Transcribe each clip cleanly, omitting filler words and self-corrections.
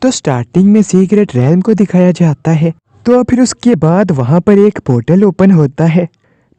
तो स्टार्टिंग में secret realm को दिखाया जाता है। तो फिर उसके बाद वहाँ पर एक पोर्टल ओपन होता है।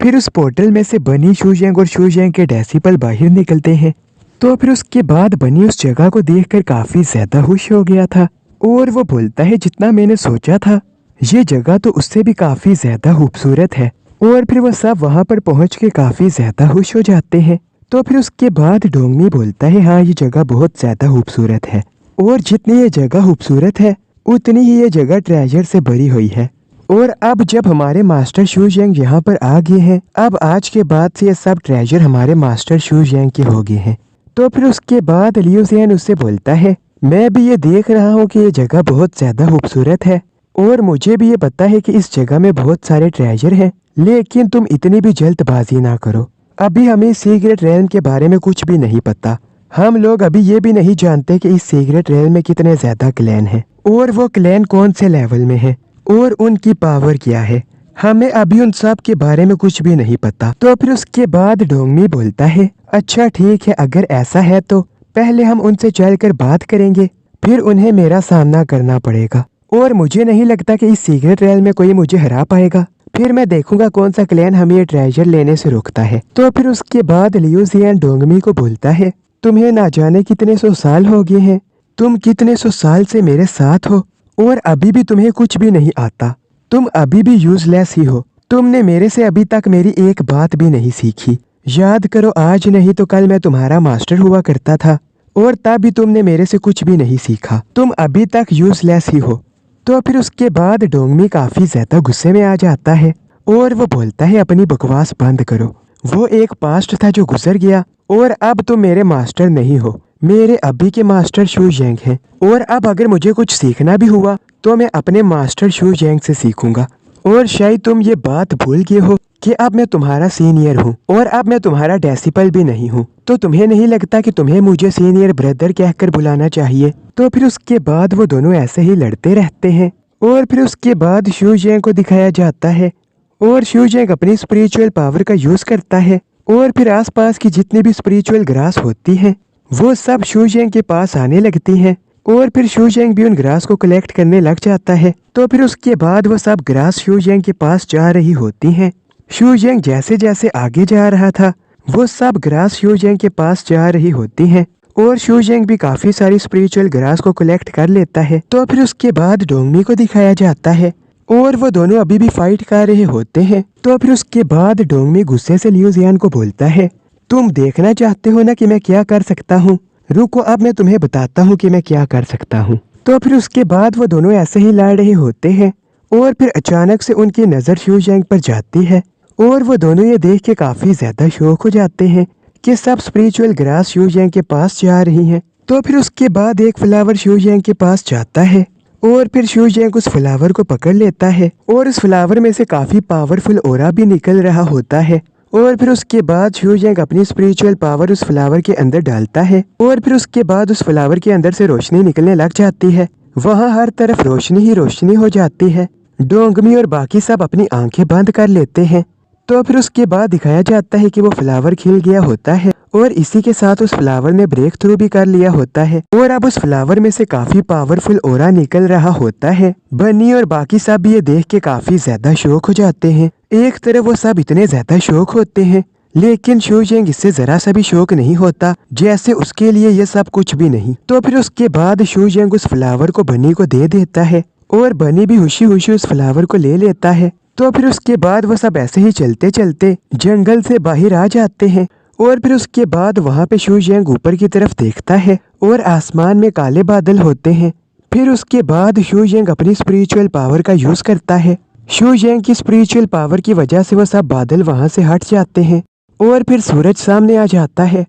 फिर उस पोर्टल में से बनी, शूजेंग और शूजेंग के डेसिपल बाहर निकलते हैं। तो फिर उसके बाद बनी उस जगह को देखकर काफी ज्यादा खुश हो गया था और वो बोलता है जितना मैंने सोचा था ये जगह तो उससे भी काफी ज्यादा खूबसूरत है। और फिर वो सब वहाँ पर पहुँच के काफी ज्यादा खुश हो जाते हैं। तो फिर उसके बाद डोंगमी बोलता है हाँ ये जगह बहुत ज्यादा खूबसूरत है और जितनी ये जगह खूबसूरत है उतनी ही ये जगह ट्रेजर से भरी हुई है। और अब जब हमारे मास्टर शूजेंग यहाँ पर आ गए हैं, अब आज के बाद से ये सब ट्रेजर हमारे मास्टर शूजेंग के हो गए हैं। तो फिर उसके बाद लियू ज़ियान उससे बोलता है मैं भी ये देख रहा हूँ कि ये जगह बहुत ज्यादा खूबसूरत है और मुझे भी ये पता है कि इस जगह में बहुत सारे ट्रेजर हैं, लेकिन तुम इतनी भी जल्दबाजी ना करो। अभी हमें सीक्रेट रैल्म के बारे में कुछ भी नहीं पता। हम लोग अभी ये भी नहीं जानते कि इस सीक्रेट रैल्म में कितने ज्यादा क्लैन हैं और वो क्लैन कौन से लेवल में है और उनकी पावर क्या है। हमें अभी उन सब के बारे में कुछ भी नहीं पता। तो फिर उसके बाद डोंगमी बोलता है अच्छा ठीक है, अगर ऐसा है तो पहले हम उनसे चलकर बात करेंगे, फिर उन्हें मेरा सामना करना पड़ेगा और मुझे नहीं लगता कि इस सीक्रेट रैल्म में कोई मुझे हरा पाएगा। फिर मैं देखूंगा कौन सा क्लैन हमें ये ट्रेजर लेने से रोकता है। तो फिर उसके बाद लियू ज़ियान डोंगमी को बोलता है तुम्हें ना जाने कितने 100 साल हो गए हैं, तुम कितने 100 साल से मेरे साथ हो और अभी भी तुम्हें कुछ भी नहीं आता। तुम अभी भी यूजलेस ही हो। तुमने मेरे से अभी तक मेरी एक बात भी नहीं सीखी। याद करो आज नहीं तो कल मैं तुम्हारा मास्टर हुआ करता था और तब भी तुमने मेरे से कुछ भी नहीं सीखा। तुम अभी तक यूजलेस ही हो। तो फिर उसके बाद डोंगमी काफी ज्यादा गुस्से में आ जाता है और वो बोलता है अपनी बकवास बंद करो। वो एक पास्ट था जो गुजर गया और अब तुम मेरे मास्टर नहीं हो, मेरे अभी के मास्टर शूजेंग हैं। और अब अगर मुझे कुछ सीखना भी हुआ तो मैं अपने मास्टर शूजेंग से सीखूंगा। और शायद तुम ये बात भूल गए हो कि अब मैं तुम्हारा सीनियर हूँ और अब मैं तुम्हारा डेसिपल भी नहीं हूँ। तो तुम्हें नहीं लगता कि तुम्हें मुझे सीनियर ब्रदर कहकर बुलाना चाहिए। तो फिर उसके बाद वो दोनों ऐसे ही लड़ते रहते हैं और फिर उसके बाद शूजेंग को दिखाया जाता है और शूजेंग अपनी स्पिरिचुअल पावर का यूज करता है और फिर आसपास की जितनी भी स्पिरिचुअल ग्रास होती हैं वो सब शूजेंग के पास आने लगती हैं और फिर शूजेंग भी उन ग्रास को कलेक्ट करने लग जाता है। तो फिर उसके बाद वो सब ग्रास शूजेंग के पास जा रही होती हैं। शूजेंग जैसे जैसे आगे जा रहा था वो सब ग्रास शूजेंग के पास जा रही होती हैं और शूजेंग भी काफी सारी स्पिरिचुअल ग्रास को कलेक्ट कर लेता है। तो फिर उसके बाद डोंगमी को दिखाया जाता है और वो दोनों अभी भी फाइट कर रहे होते हैं। तो फिर उसके बाद डोंगमी गुस्से से लियू ज़ियान को बोलता है तुम देखना चाहते हो ना कि मैं क्या कर सकता हूँ, रुको अब मैं तुम्हें बताता हूँ कि मैं क्या कर सकता हूँ। तो फिर उसके बाद वो दोनों ऐसे ही लड़ रहे होते हैं और फिर अचानक से उनकी नजर शूजेंग पर जाती है और वो दोनों ये देख के काफी ज्यादा शौक हो जाते हैं कि सब स्पिरिचुअल ग्रास शूजेंग के पास जा रही हैं। तो फिर उसके बाद एक फ्लावर शूजेंग के पास जाता है और फिर शूजेंग उस फ्लावर को पकड़ लेता है और उस फ्लावर में से काफी पावरफुल ऑरा भी निकल रहा होता है। और फिर उसके बाद शूजेंग अपनी स्पिरिचुअल पावर उस फ्लावर के अंदर डालता है और फिर उसके बाद उस फ्लावर के अंदर से रोशनी निकलने लग जाती है। वहाँ हर तरफ रोशनी ही रोशनी हो जाती है। डोंगमी और बाकी सब अपनी आंखें बंद कर लेते हैं। तो फिर उसके बाद दिखाया जाता है कि वो फ्लावर खिल गया होता है और इसी के साथ उस फ्लावर ने ब्रेक थ्रू भी कर लिया होता है और अब उस फ्लावर में से काफी पावरफुल ऑरा निकल रहा होता है। बनी और बाकी सब भी ये देख के काफी ज्यादा शौक हो जाते हैं। एक तरफ वो सब इतने ज्यादा शौक होते हैं लेकिन शूजेंग इससे जरा सा भी शौक नहीं होता, जैसे उसके लिए ये सब कुछ भी नहीं। तो फिर उसके बाद शूजेंग उस फ्लावर को बनी को दे देता है और बनी भी खुशी खुशी उस फ्लावर को ले लेता है। तो फिर उसके बाद वो सब ऐसे ही चलते चलते जंगल से बाहर आ जाते हैं और फिर उसके बाद वहाँ पे शूजेंग ऊपर की तरफ देखता है और आसमान में काले बादल होते हैं। फिर उसके बाद शूजेंग अपनी स्पिरिचुअल पावर का यूज करता है। शूजेंग की स्पिरिचुअल पावर की वजह से वो सब बादल वहाँ से हट जाते हैं और फिर सूरज सामने आ जाता है।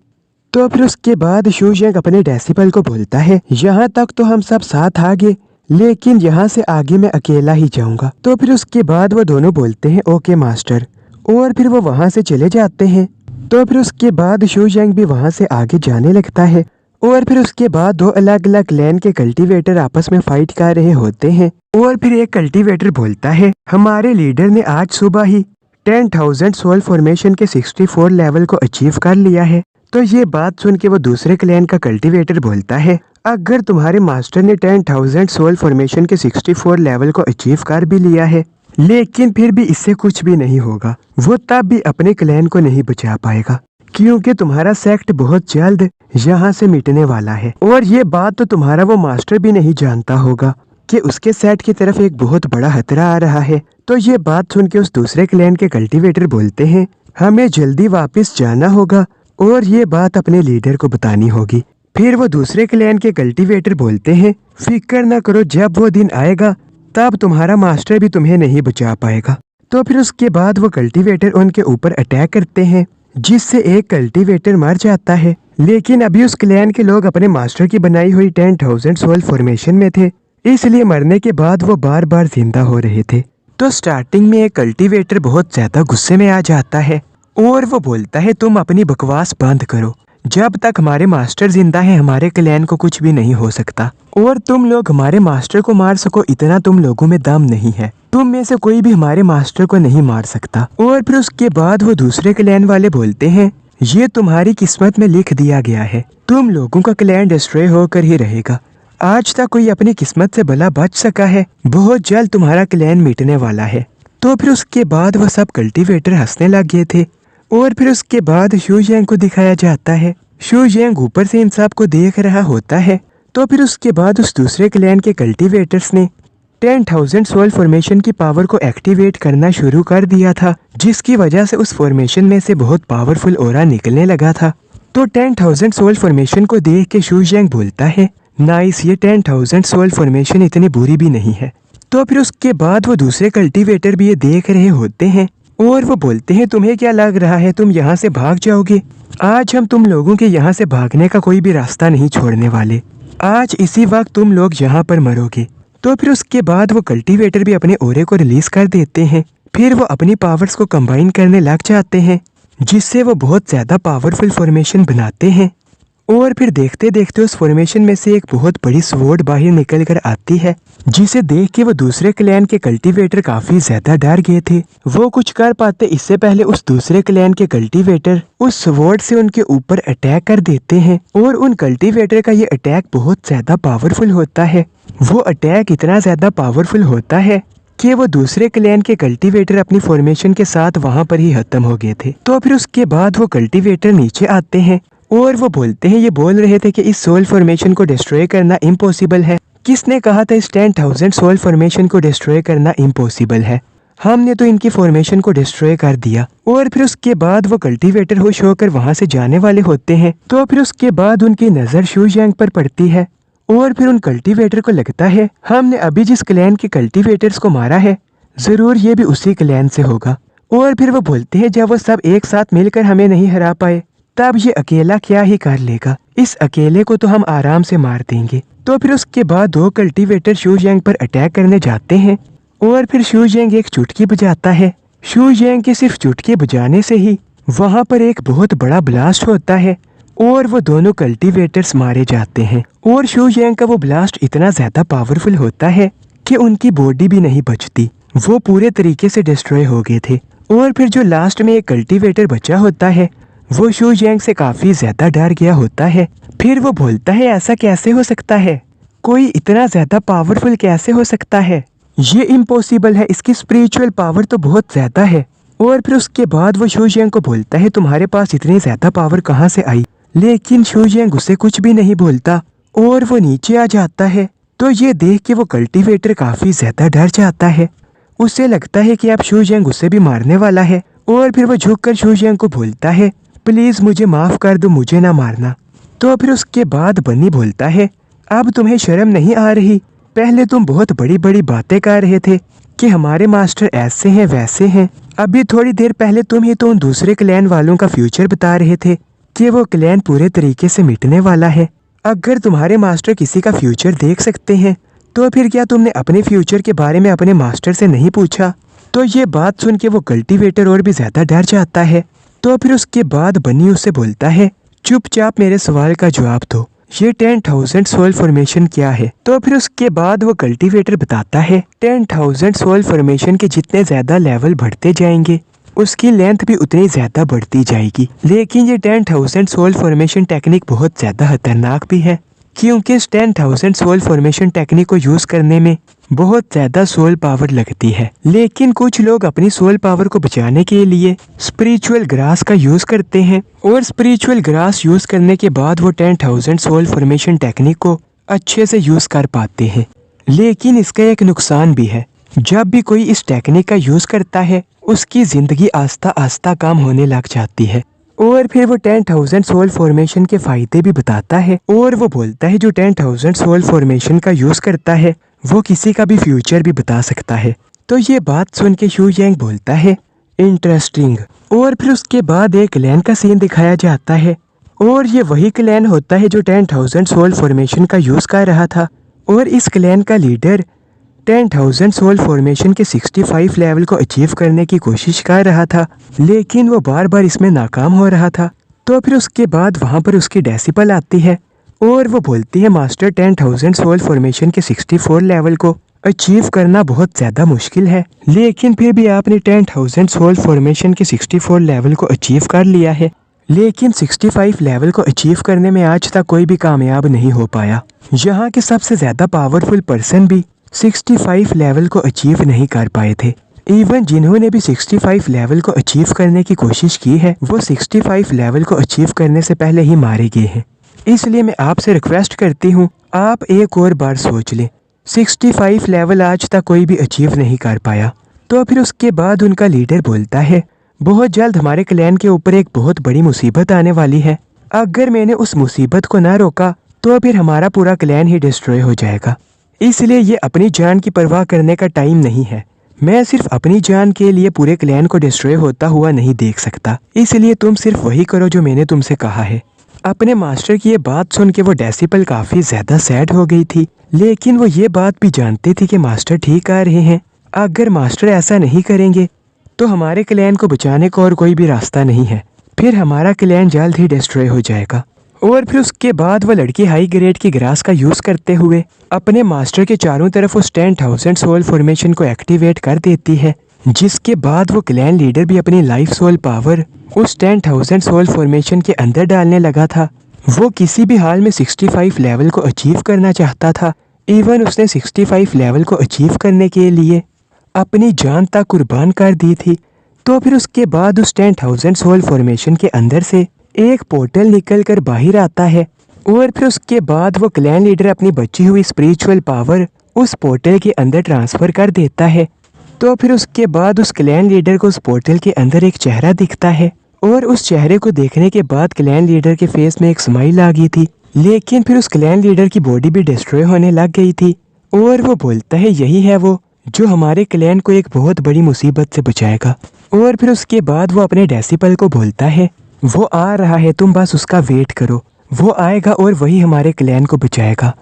तो फिर उसके बाद शूजेंग अपने डेसिपल को बोलता है यहाँ तक तो हम सब साथ आ गए, लेकिन यहाँ से आगे मैं अकेला ही जाऊंगा। तो फिर उसके बाद वो दोनों बोलते हैं ओके मास्टर और फिर वो वहाँ से चले जाते हैं। तो फिर उसके बाद शूजेंग भी वहाँ से आगे जाने लगता है और फिर उसके बाद दो अलग अलग क्लैन के कल्टीवेटर आपस में फाइट कर रहे होते हैं और फिर एक कल्टीवेटर बोलता है हमारे लीडर ने आज सुबह ही 10,000 सोल फॉर्मेशन के 64 लेवल को अचीव कर लिया है। तो ये बात सुन के वो दूसरे क्लैन का कल्टीवेटर बोलता है, अगर तुम्हारे मास्टर ने 10,000 सोल फॉर्मेशन के 64 लेवल को अचीव कर भी लिया है, लेकिन फिर भी इससे कुछ भी नहीं होगा। वो तब भी अपने क्लैन को नहीं बचा पाएगा, क्योंकि तुम्हारा सेक्ट बहुत जल्द यहाँ से मिटने वाला है। और ये बात तो तुम्हारा वो मास्टर भी नहीं जानता होगा कि उसके सेट की तरफ एक बहुत बड़ा खतरा आ रहा है। तो ये बात सुन के उस दूसरे क्लैन के कल्टीवेटर बोलते हैं, हमें जल्दी वापस जाना होगा और ये बात अपने लीडर को बतानी होगी। फिर वो दूसरे क्लैन के कल्टीवेटर बोलते हैं, फिक्र न करो, जब वो दिन आएगा तब तुम्हारा मास्टर भी तुम्हें नहीं बचा पाएगा। तो फिर उसके बाद वो कल्टीवेटर उनके ऊपर अटैक करते हैं, जिससे एक कल्टीवेटर मर जाता है। लेकिन अभी उस क्लैन के लोग अपने मास्टर की बनाई हुई 10,000 सोल फॉर्मेशन में थे, इसलिए मरने के बाद वो बार बार जिंदा हो रहे थे। तो स्टार्टिंग में एक कल्टीवेटर बहुत ज्यादा गुस्से में आ जाता है और वो बोलता है, तुम अपनी बकवास बंद करो, जब तक हमारे मास्टर जिंदा है हमारे क्लैन को कुछ भी नहीं हो सकता, और तुम लोग हमारे मास्टर को मार सको इतना तुम लोगों में दम नहीं है, तुम में से कोई भी हमारे मास्टर को नहीं मार सकता। और फिर उसके बाद वो दूसरे क्लैन वाले बोलते हैं, ये तुम्हारी किस्मत में लिख दिया गया है, तुम लोगों का क्लैन डिस्ट्रॉय होकर ही रहेगा। आज तक कोई अपनी किस्मत से भला बच सका है, बहुत जल्द तुम्हारा क्लैन मिटने वाला है। तो फिर उसके बाद वो सब कल्टीवेटर हंसने लग गए थे। और फिर उसके बाद शू यांग को दिखाया जाता है। शू यांग ऊपर से इन सब को देख रहा होता है। तो फिर उसके बाद उस दूसरे क्लैन के कल्टीवेटर्स ने 10,000 सोल फॉर्मेशन की पावर को एक्टिवेट करना शुरू कर दिया था, जिसकी वजह से उस फॉर्मेशन में से बहुत पावरफुल ऑरा निकलने लगा था। तो 10,000 सोल फॉर्मेशन को देख के शू यांग बोलता है, नाइस, ये 10,000 सोल फॉर्मेशन इतनी बुरी भी नहीं है। तो फिर उसके बाद वो दूसरे कल्टीवेटर भी ये देख रहे होते हैं और वो बोलते हैं, तुम्हें क्या लग रहा है तुम यहाँ से भाग जाओगे? आज हम तुम लोगों के यहाँ से भागने का कोई भी रास्ता नहीं छोड़ने वाले, आज इसी वक्त तुम लोग यहाँ पर मरोगे। तो फिर उसके बाद वो कल्टीवेटर भी अपने ओरे को रिलीज कर देते हैं। फिर वो अपनी पावर्स को कंबाइन करने लग जाते हैं, जिससे वो बहुत ज्यादा पावरफुल फॉर्मेशन बनाते हैं। और फिर देखते देखते उस फॉर्मेशन में से एक बहुत बड़ी स्वॉर्ड बाहर निकल कर आती है, जिसे देख के वो दूसरे क्लैन के कल्टीवेटर काफी ज्यादा डर गए थे। वो कुछ कर पाते इससे पहले उस दूसरे क्लैन के कल्टीवेटर उस स्वॉर्ड से उनके ऊपर अटैक कर देते हैं। और उन कल्टीवेटर का ये अटैक बहुत ज्यादा पावरफुल होता है। वो अटैक इतना ज्यादा पावरफुल होता है कि वो दूसरे क्लैन के कल्टीवेटर अपनी फॉर्मेशन के साथ वहाँ पर ही खत्म हो गए थे। तो फिर उसके बाद वो कल्टीवेटर नीचे आते हैं और वो बोलते हैं, ये बोल रहे थे कि इस सोल फॉर्मेशन को डिस्ट्रॉय करना इम्पॉसिबल है। किसने कहा था इस 10,000 सोल फॉर्मेशन को डिस्ट्रॉय करना इम्पॉसिबल है? हमने तो इनकी फॉर्मेशन को डिस्ट्रॉय कर दिया। और फिर उसके बाद वो कल्टीवेटर होश होकर वहाँ से जाने वाले होते हैं। तो फिर उसके बाद उनकी नजर शू यांग पर पड़ती है और फिर उन कल्टीवेटर को लगता है, हमने अभी जिस क्लैन के कल्टीवेटर्स को मारा है जरूर ये भी उसी क्लैन से होगा। और फिर वो बोलते हैं, जब वो सब एक साथ मिलकर हमें नहीं हरा पाए तब ये अकेला क्या ही कर लेगा, इस अकेले को तो हम आराम से मार देंगे। तो फिर उसके बाद दो कल्टीवेटर शू यांग पर अटैक करने जाते हैं और फिर शू यांग एक चुटकी बजाता है। शू यांग के सिर्फ चुटकी बजाने से ही वहाँ पर एक बहुत बड़ा ब्लास्ट होता है और वो दोनों कल्टीवेटर्स मारे जाते हैं। और शू यांग का वो ब्लास्ट इतना ज्यादा पावरफुल होता है कि उनकी बॉडी भी नहीं बचती, वो पूरे तरीके से डिस्ट्रॉय हो गए थे। और फिर जो लास्ट में एक कल्टीवेटर बचा होता है वो शू यांग से काफी ज्यादा डर गया होता है। फिर वो बोलता है, ऐसा कैसे हो सकता है, कोई इतना ज्यादा पावरफुल कैसे हो सकता है, ये इम्पॉसिबल है, इसकी स्पिरिचुअल पावर तो बहुत ज्यादा है। और फिर उसके बाद वो शू यांग को बोलता है, तुम्हारे पास इतनी ज्यादा पावर कहाँ से आई? लेकिन शू यांग उसे कुछ भी नहीं बोलता और वो नीचे आ जाता है। तो ये देख के वो कल्टीवेटर काफी ज्यादा डर जाता है, उसे लगता है कि अब शू यांग उसे भी मारने वाला है। और फिर वो झुककर शू यांग को बोलता है, प्लीज मुझे माफ कर दो, मुझे ना मारना। तो फिर उसके बाद बन्नी बोलता है, अब तुम्हें शर्म नहीं आ रही? पहले तुम बहुत बड़ी बड़ी बातें कर रहे थे कि हमारे मास्टर ऐसे हैं वैसे हैं, अभी थोड़ी देर पहले तुम ही तो उन दूसरे क्लैन वालों का फ्यूचर बता रहे थे कि वो क्लैन पूरे तरीके से मिटने वाला है। अगर तुम्हारे मास्टर किसी का फ्यूचर देख सकते हैं तो फिर क्या तुमने अपने फ्यूचर के बारे में अपने मास्टर से नहीं पूछा? तो ये बात सुन के वो कल्टीवेटर और भी ज्यादा डर जाता है। तो फिर उसके बाद बन्नी उससे बोलता है, चुपचाप मेरे सवाल का जवाब दो, ये 10,000 सोल फॉर्मेशन क्या है? तो फिर उसके बाद वो कल्टीवेटर बताता है, 10,000 सोल फॉर्मेशन के जितने ज्यादा लेवल बढ़ते जाएंगे उसकी लेंथ भी उतनी ज्यादा बढ़ती जाएगी। लेकिन ये 10,000 सोल फॉर्मेशन टेक्निक बहुत ज्यादा खतरनाक भी है, क्योंकि इस 10,000 सोल फॉर्मेशन टेक्निक को यूज करने में बहुत ज्यादा सोल पावर लगती है। लेकिन कुछ लोग अपनी सोल पावर को बचाने के लिए स्पिरिचुअल ग्रास का यूज करते हैं, और स्पिरिचुअल ग्रास यूज करने के बाद वो 10,000 सोल फॉर्मेशन टेक्निक को अच्छे से यूज कर पाते हैं। लेकिन इसका एक नुकसान भी है, जब भी कोई इस टेक्निक का यूज करता है उसकी जिंदगी आस्ता आस्ता कम होने लग जाती है। और फिर वो 10,000 सोल फॉर्मेशन के फायदे भी बताता है, और वो बोलता है जो 10,000 सोल फॉर्मेशन का यूज करता है वो किसी का भी फ्यूचर भी बता सकता है। तो ये बात सुन के शू यांग बोलता है इंटरेस्टिंग। और फिर उसके बाद एक क्लैन का सीन दिखाया जाता है, और ये वही क्लैन होता है जो 10,000 सोल फॉर्मेशन का यूज कर रहा था। और इस क्लैन का लीडर 10,000 सोल फॉर्मेशन के 65 लेवल को अचीव करने की कोशिश कर रहा था, लेकिन वो बार बार इसमें नाकाम हो रहा था। तो फिर उसके बाद वहाँ पर उसकी डेसिपल आती है, और वो बोलती है मास्टर 10,000 सोल फॉर्मेशन के 64 लेवल को अचीव करना बहुत ज़्यादा मुश्किल है, लेकिन फिर भी आपने 10,000 सोल फॉर्मेशन के 64 लेवल को अचीव कर लिया है। लेकिन 65 लेवल को अचीव करने में आज तक कोई भी कामयाब नहीं हो पाया। यहाँ के सबसे ज़्यादा पावरफुल पर्सन भी 65 लेवल को अचीव नहीं कर पाए थे। इवन जिन्होंने भी 65 लेवल को अचीव करने की कोशिश की है वो 65 लेवल को अचीव करने से पहले ही मारे गए हैं। इसलिए मैं आपसे रिक्वेस्ट करती हूँ आप एक और बार सोच लें। 65 लेवल आज तक कोई भी अचीव नहीं कर पाया। तो फिर उसके बाद उनका लीडर बोलता है बहुत जल्द हमारे क्लैन के ऊपर एक बहुत बड़ी मुसीबत आने वाली है। अगर मैंने उस मुसीबत को ना रोका तो फिर हमारा पूरा क्लैन ही डिस्ट्रॉय हो जाएगा। इसलिए ये अपनी जान की परवाह करने का टाइम नहीं है। मैं सिर्फ अपनी जान के लिए पूरे क्लैन को डिस्ट्रॉय होता हुआ नहीं देख सकता। इसलिए तुम सिर्फ वही करो जो मैंने तुमसे कहा है। अपने मास्टर की ये बात सुन के वो डेसिपल काफी ज्यादा सैड हो गई थी, लेकिन वो ये बात भी जानती थी कि मास्टर ठीक आ रहे हैं। अगर मास्टर ऐसा नहीं करेंगे तो हमारे क्लैन को बचाने का और कोई भी रास्ता नहीं है, फिर हमारा क्लैन जल्द ही डिस्ट्रॉय हो जाएगा। और फिर उसके बाद वो लड़की हाई ग्रेड की ग्रास का यूज करते हुए अपने मास्टर के चारों तरफ उस 10,000 सोल फॉर्मेशन को एक्टिवेट कर देती है, जिसके बाद वो क्लैन लीडर भी अपनी लाइफ सोल पावर उस 10,000 सोल फॉर्मेशन के अंदर डालने लगा था। वो किसी भी हाल में 65 लेवल को अचीव करना चाहता था। इवन उसने 65 लेवल को अचीव करने के लिए अपनी जान तक कुर्बान कर दी थी। तो फिर उसके बाद उस 10,000 सोल फॉर्मेशन के अंदर से एक पोर्टल निकलकर बाहर आता है, और फिर उसके बाद वो क्लैन लीडर अपनी बची हुई स्पिरिचुअल पावर उस पोर्टल के अंदर ट्रांसफर कर देता है। तो फिर उसके बाद उस क्लैन लीडर को उस पोर्टल के अंदर एक चेहरा दिखता है, और उस चेहरे को देखने के बाद क्लैन लीडर के फेस में एक स्माइल आ गई थी। लेकिन फिर उस क्लैन लीडर की बॉडी भी डिस्ट्रॉय होने लग गई थी, और वो बोलता है यही है वो जो हमारे क्लैन को एक बहुत बड़ी मुसीबत से बचाएगा। और फिर उसके बाद वो अपने डेसिपल को बोलता है वो आ रहा है, तुम बस उसका वेट करो, वो आएगा और वही हमारे क्लैन को बचाएगा।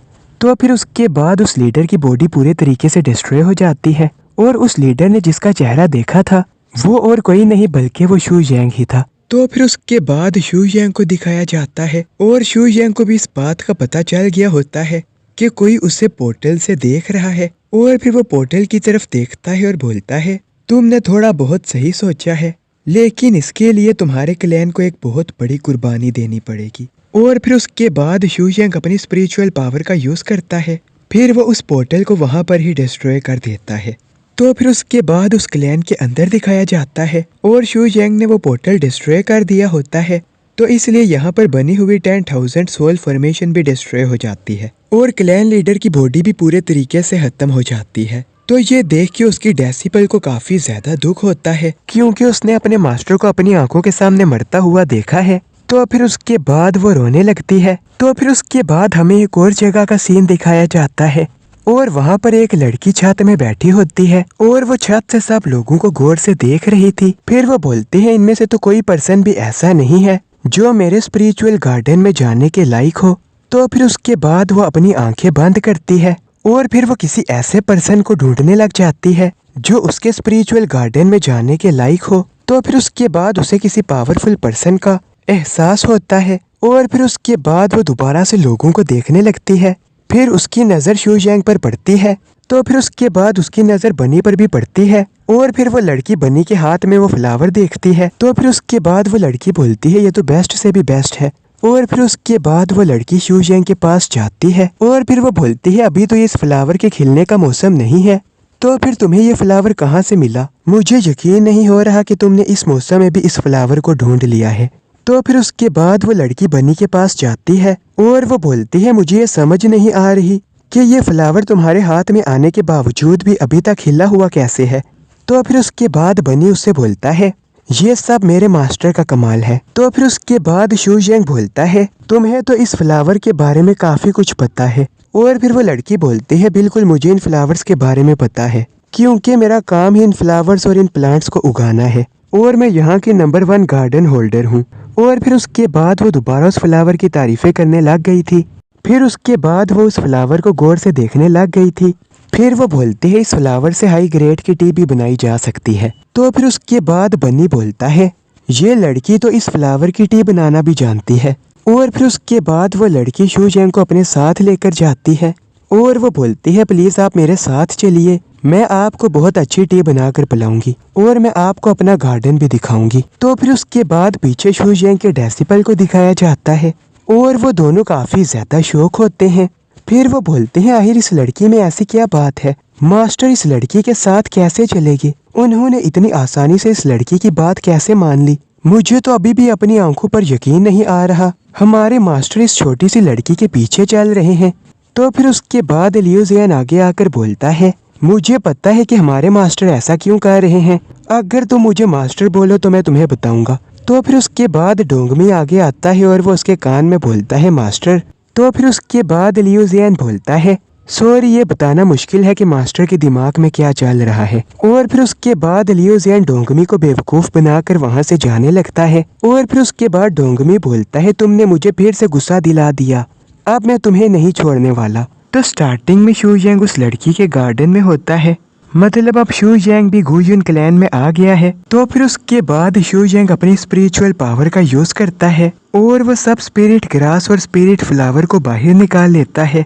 तो फिर उसके बाद उस लीडर की बॉडी पूरे तरीके से डिस्ट्रॉय हो जाती है, और उस लीडर ने जिसका चेहरा देखा था वो और कोई नहीं बल्कि वो शू यांग ही था। तो फिर उसके बाद शू यांग को दिखाया जाता है, और शू यांग को भी इस बात का पता चल गया होता है कि कोई उसे पोर्टल से देख रहा है। और फिर वो पोर्टल की तरफ देखता है और बोलता है तुमने थोड़ा बहुत सही सोचा है, लेकिन इसके लिए तुम्हारे क्लैन को एक बहुत बड़ी कुर्बानी देनी पड़ेगी। और फिर उसके बाद शू यांग अपनी स्पिरिचुअल पावर का यूज करता है, फिर वो उस पोर्टल को वहां पर ही डिस्ट्रॉय कर देता है। तो फिर उसके बाद उस क्लैन के अंदर दिखाया जाता है, और शू यांग ने वो पोर्टल डिस्ट्रॉय कर दिया होता है। तो इसलिए यहाँ पर बनी हुई 10,000 सोल फॉर्मेशन भी डिस्ट्रॉय हो जाती है, और क्लैन लीडर की बॉडी भी पूरे तरीके से खत्म हो जाती है। तो ये देख के उसकी डेसिपल को काफी ज्यादा दुख होता है, क्योंकि उसने अपने मास्टर को अपनी आंखों के सामने मरता हुआ देखा है। तो फिर उसके बाद वो रोने लगती है। तो फिर उसके बाद हमें एक और जगह का सीन दिखाया जाता है, और वहाँ पर एक लड़की छत में बैठी होती है, और वो छत से सब लोगों को गौर से देख रही थी। फिर वो बोलती है इनमें से तो कोई पर्सन भी ऐसा नहीं है जो मेरे स्पिरिचुअल गार्डन में जाने के लायक हो। तो फिर उसके बाद वो अपनी आंखें बंद करती है, और फिर वो किसी ऐसे पर्सन को ढूंढने लग जाती है जो उसके स्पिरिचुअल गार्डन में जाने के लायक हो। तो फिर उसके बाद उसे किसी पावरफुल पर्सन का एहसास होता है, और फिर उसके बाद वो दोबारा से लोगों को देखने लगती है। फिर उसकी नज़र शू जैंग पर पड़ती है। तो फिर उसके बाद उसकी नज़र बनी पर भी पड़ती है और फिर वो लड़की बनी के हाथ में वो फ्लावर देखती है। तो फिर उसके बाद वो लड़की बोलती है ये तो बेस्ट से भी बेस्ट है। और फिर उसके बाद वो लड़की शू जैंग के पास जाती है और फिर वो बोलती है अभी तो ये इस फ्लावर के खिलने का मौसम नहीं है, तो फिर तुम्हें ये फ्लावर कहाँ से मिला? मुझे यकीन नहीं हो रहा कि तुमने इस मौसम में भी इस फ्लावर को ढूंढ लिया है। तो फिर उसके बाद वो लड़की बनी के पास जाती है और वो बोलती है मुझे ये समझ नहीं आ रही कि ये फ्लावर तुम्हारे हाथ में आने के बावजूद भी अभी तक खिला हुआ कैसे है। तो फिर उसके बाद बनी उससे बोलता है ये सब मेरे मास्टर का कमाल है। तो फिर उसके बाद शू जैंग बोलता है तुम्हें तो इस फ्लावर के बारे में काफी कुछ पता है। और फिर वो लड़की बोलती है बिल्कुल मुझे इन फ्लावर्स के बारे में पता है, क्योंकि मेरा काम ही इन फ्लावर्स और इन प्लांट्स को उगाना है और मैं यहाँ की नंबर 1 गार्डन होल्डर हूँ। और फिर उसके बाद वो दोबारा उस फ्लावर की तारीफें करने लग गई थी। फिर उसके बाद वो उस फ्लावर को गौर से देखने लग गई थी। फिर वो बोलती है इस फ्लावर से हाई ग्रेड की टी भी बनाई जा सकती है। तो फिर उसके बाद बनी बोलता है ये लड़की तो इस फ्लावर की टी बनाना भी जानती है। और फिर उसके बाद वो लड़की शू जैंग को अपने साथ लेकर जाती है और वो बोलती है प्लीज आप मेरे साथ चलिए, मैं आपको बहुत अच्छी टी बनाकर पिलाऊंगी और मैं आपको अपना गार्डन भी दिखाऊंगी। तो फिर उसके बाद पीछे शू जैंग के डेसिपल को दिखाया जाता है और वो दोनों काफी ज्यादा शौक होते हैं। फिर वो बोलते हैं आखिर इस लड़की में ऐसी क्या बात है, मास्टर इस लड़की के साथ कैसे चलेगी, उन्होंने इतनी आसानी से इस लड़की की बात कैसे मान ली। मुझे तो अभी भी अपनी आंखों पर यकीन नहीं आ रहा, हमारे मास्टर इस छोटी सी लड़की के पीछे चल रहे हैं। तो फिर उसके बाद लियू जियान आगे आकर बोलता है मुझे पता है कि हमारे मास्टर ऐसा क्यों कर रहे हैं, अगर तुम मुझे मास्टर बोलो तो मैं तुम्हें बताऊंगा। तो फिर उसके बाद डोंगमी आगे आता है और वो उसके कान में बोलता है मास्टर। तो फिर उसके बाद लियू जियान बोलता है सॉरी ये बताना मुश्किल है कि मास्टर के दिमाग में क्या चल रहा है। और फिर उसके बाद लियू जियान डोंगमी को बेवकूफ बनाकर वहाँ से जाने लगता है। और फिर उसके बाद डोंगमी बोलता है तुमने मुझे फिर से गुस्सा दिला दिया, अब मैं तुम्हें नहीं छोड़ने वाला। तो स्टार्टिंग में शू जैंग उस लड़की के गार्डन में होता है, मतलब अब शू जैंग भी गुयुन क्लैन में आ गया है। तो फिर उसके बाद शू जैंग अपनी स्पिरिचुअल पावर का यूज करता है और वो सब स्पिरिट ग्रास और स्पिरिट फ्लावर को बाहर निकाल लेता है।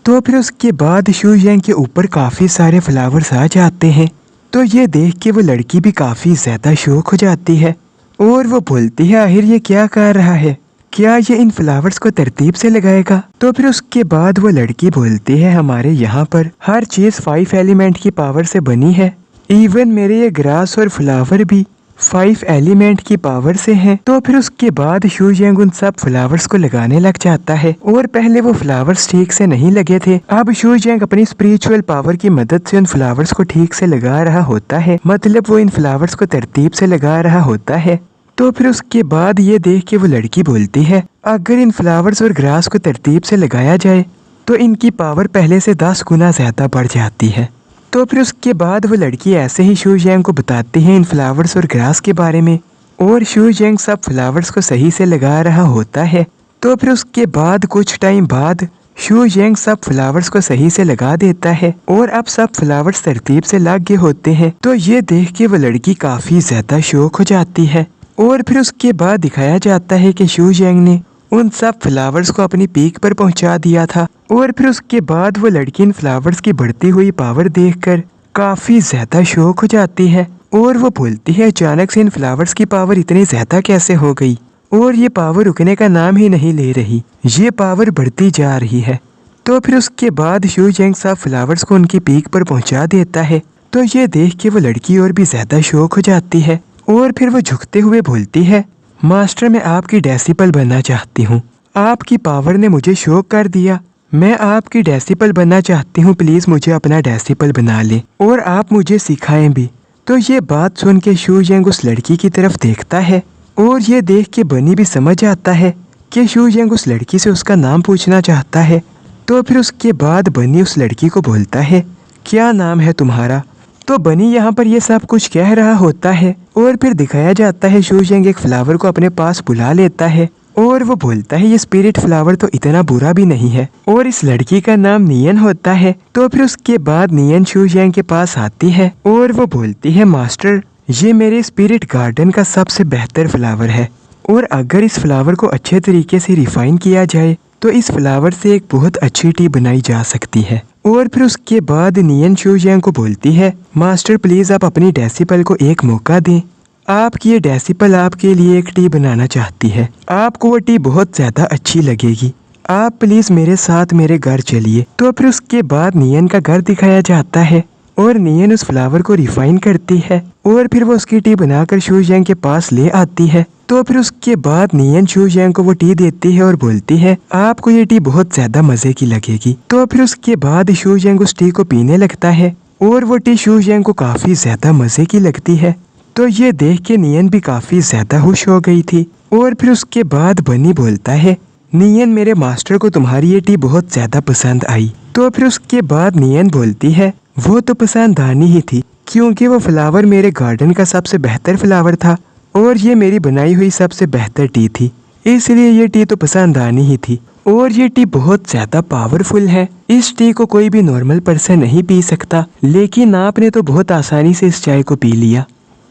तो फिर उसके बाद शू जैंग के ऊपर काफी सारे फ्लावर्स आ जाते हैं। तो ये देख के वो लड़की भी काफी ज्यादा शौक हो जाती है और वो बोलती है आखिर ये क्या कर रहा है, क्या ये इन फ्लावर्स को तरतीब से लगाएगा। तो फिर उसके बाद वो लड़की बोलती है हमारे यहाँ पर हर चीज 5 एलिमेंट की पावर से बनी है, इवन मेरे ये ग्रास और फ्लावर भी 5 एलिमेंट की पावर से हैं। तो फिर उसके बाद शू जैंग उन सब फ्लावर्स को लगाने लग जाता है और पहले वो फ्लावर्स ठीक से नहीं लगे थे, अब शू जैंग अपनी स्पिरिचुअल पावर की मदद से उन फ्लावर्स को ठीक से लगा रहा होता है, मतलब वो इन फ्लावर्स को तरतीब से लगा रहा होता है। तो फिर उसके बाद ये देख के वो लड़की बोलती है अगर इन फ्लावर्स और ग्रास को तरतीब से लगाया जाए तो इनकी पावर पहले से 10 गुना ज्यादा बढ़ जाती है। तो फिर उसके बाद वो लड़की ऐसे ही शू जैंग को बताती है इन फ्लावर्स और ग्रास के बारे में और शू जैंग सब फ्लावर्स को सही से लगा रहा होता है। तो फिर उसके बाद कुछ टाइम बाद शू जैंग सब फ्लावर्स को सही से लगा देता है और अब सब फ्लावर्स तरतीब से लग गए होते हैं। तो ये देख के वो लड़की काफी ज्यादा शौक हो जाती है और फिर उसके बाद दिखाया जाता है कि शू जैंग ने उन सब फ्लावर्स को अपनी पीक पर पहुंचा दिया था। और फिर उसके बाद वो लड़की इन फ्लावर्स की बढ़ती हुई पावर देखकर काफी ज्यादा शौक हो जाती है और वो बोलती है अचानक से इन फ्लावर्स की पावर इतनी ज्यादा कैसे हो गई और ये पावर रुकने का नाम ही नहीं ले रही, ये पावर बढ़ती जा रही है। तो फिर उसके बाद शू जैंग सब फ्लावर्स को उनकी पीक पर पहुंचा देता है। तो ये देख के वो लड़की और भी ज्यादा शौक हो जाती है और फिर वो झुकते हुए बोलती है मास्टर मैं आपकी डेसिपल बनना चाहती हूँ, आपकी पावर ने मुझे शौक कर दिया, मैं आपकी डेसिपल बनना चाहती हूँ, प्लीज मुझे अपना डेसिपल बना ले और आप मुझे सिखाएं भी। तो ये बात सुन के शू जैंग उस लड़की की तरफ देखता है और ये देख के बनी भी समझ आता है कि शू जैंग उस लड़की से उसका नाम पूछना चाहता है। तो फिर उसके बाद बनी उस लड़की को बोलता है क्या नाम है तुम्हारा। तो बनी यहाँ पर ये सब कुछ कह रहा होता है और फिर दिखाया जाता है शू जैंग एक फ्लावर को अपने पास बुला लेता है और वो बोलता है ये स्पिरिट फ्लावर तो इतना बुरा भी नहीं है और इस लड़की का नाम नियन होता है। तो फिर उसके बाद नियन शू जैंग के पास आती है और वो बोलती है मास्टर ये मेरे स्पिरिट गार्डन का सबसे बेहतर फ्लावर है और अगर इस फ्लावर को अच्छे तरीके से रिफाइन किया जाए तो इस फ्लावर से एक बहुत अच्छी टी बनाई जा सकती है। और फिर उसके बाद नियन शूजियांग को बोलती है, मास्टर प्लीज आप अपनी डेसिपल को एक मौका दें। आपकी ये डेसिपल आपके लिए एक टी बनाना चाहती है, आपको वो टी बहुत ज्यादा अच्छी लगेगी, आप प्लीज मेरे साथ मेरे घर चलिए। तो फिर उसके बाद नियन का घर दिखाया जाता है और नियन उस फ्लावर को रिफाइन करती है और फिर वो उसकी टी बनाकर शूजियांग के पास ले आती है। तो फिर उसके बाद नियन शूजियांग को वो टी देती है और बोलती है, आपको ये टी बहुत ज्यादा मजे की लगेगी। तो फिर उसके बाद शूजियांग उस टी को पीने लगता है और वो टी शूजियांग को काफी ज्यादा मजे की लगती है। तो ये देख के नियन भी काफी ज्यादा खुश हो गई थी। और फिर उसके बाद बनी बोलता है, नियन मेरे मास्टर को तुम्हारी ये टी बहुत ज्यादा पसंद आई। तो फिर उसके बाद नियन बोलती है, वो तो पसंद आनी ही थी क्योंकि वो फ्लावर मेरे गार्डन का सबसे बेहतर फ्लावर था और ये मेरी बनाई हुई सबसे बेहतर टी थी, इसलिए ये टी तो पसंद आनी ही थी। और ये टी बहुत ज्यादा पावरफुल है, इस टी को कोई भी नॉर्मल पर्सन नहीं पी सकता, लेकिन आपने तो बहुत आसानी से इस चाय को पी लिया।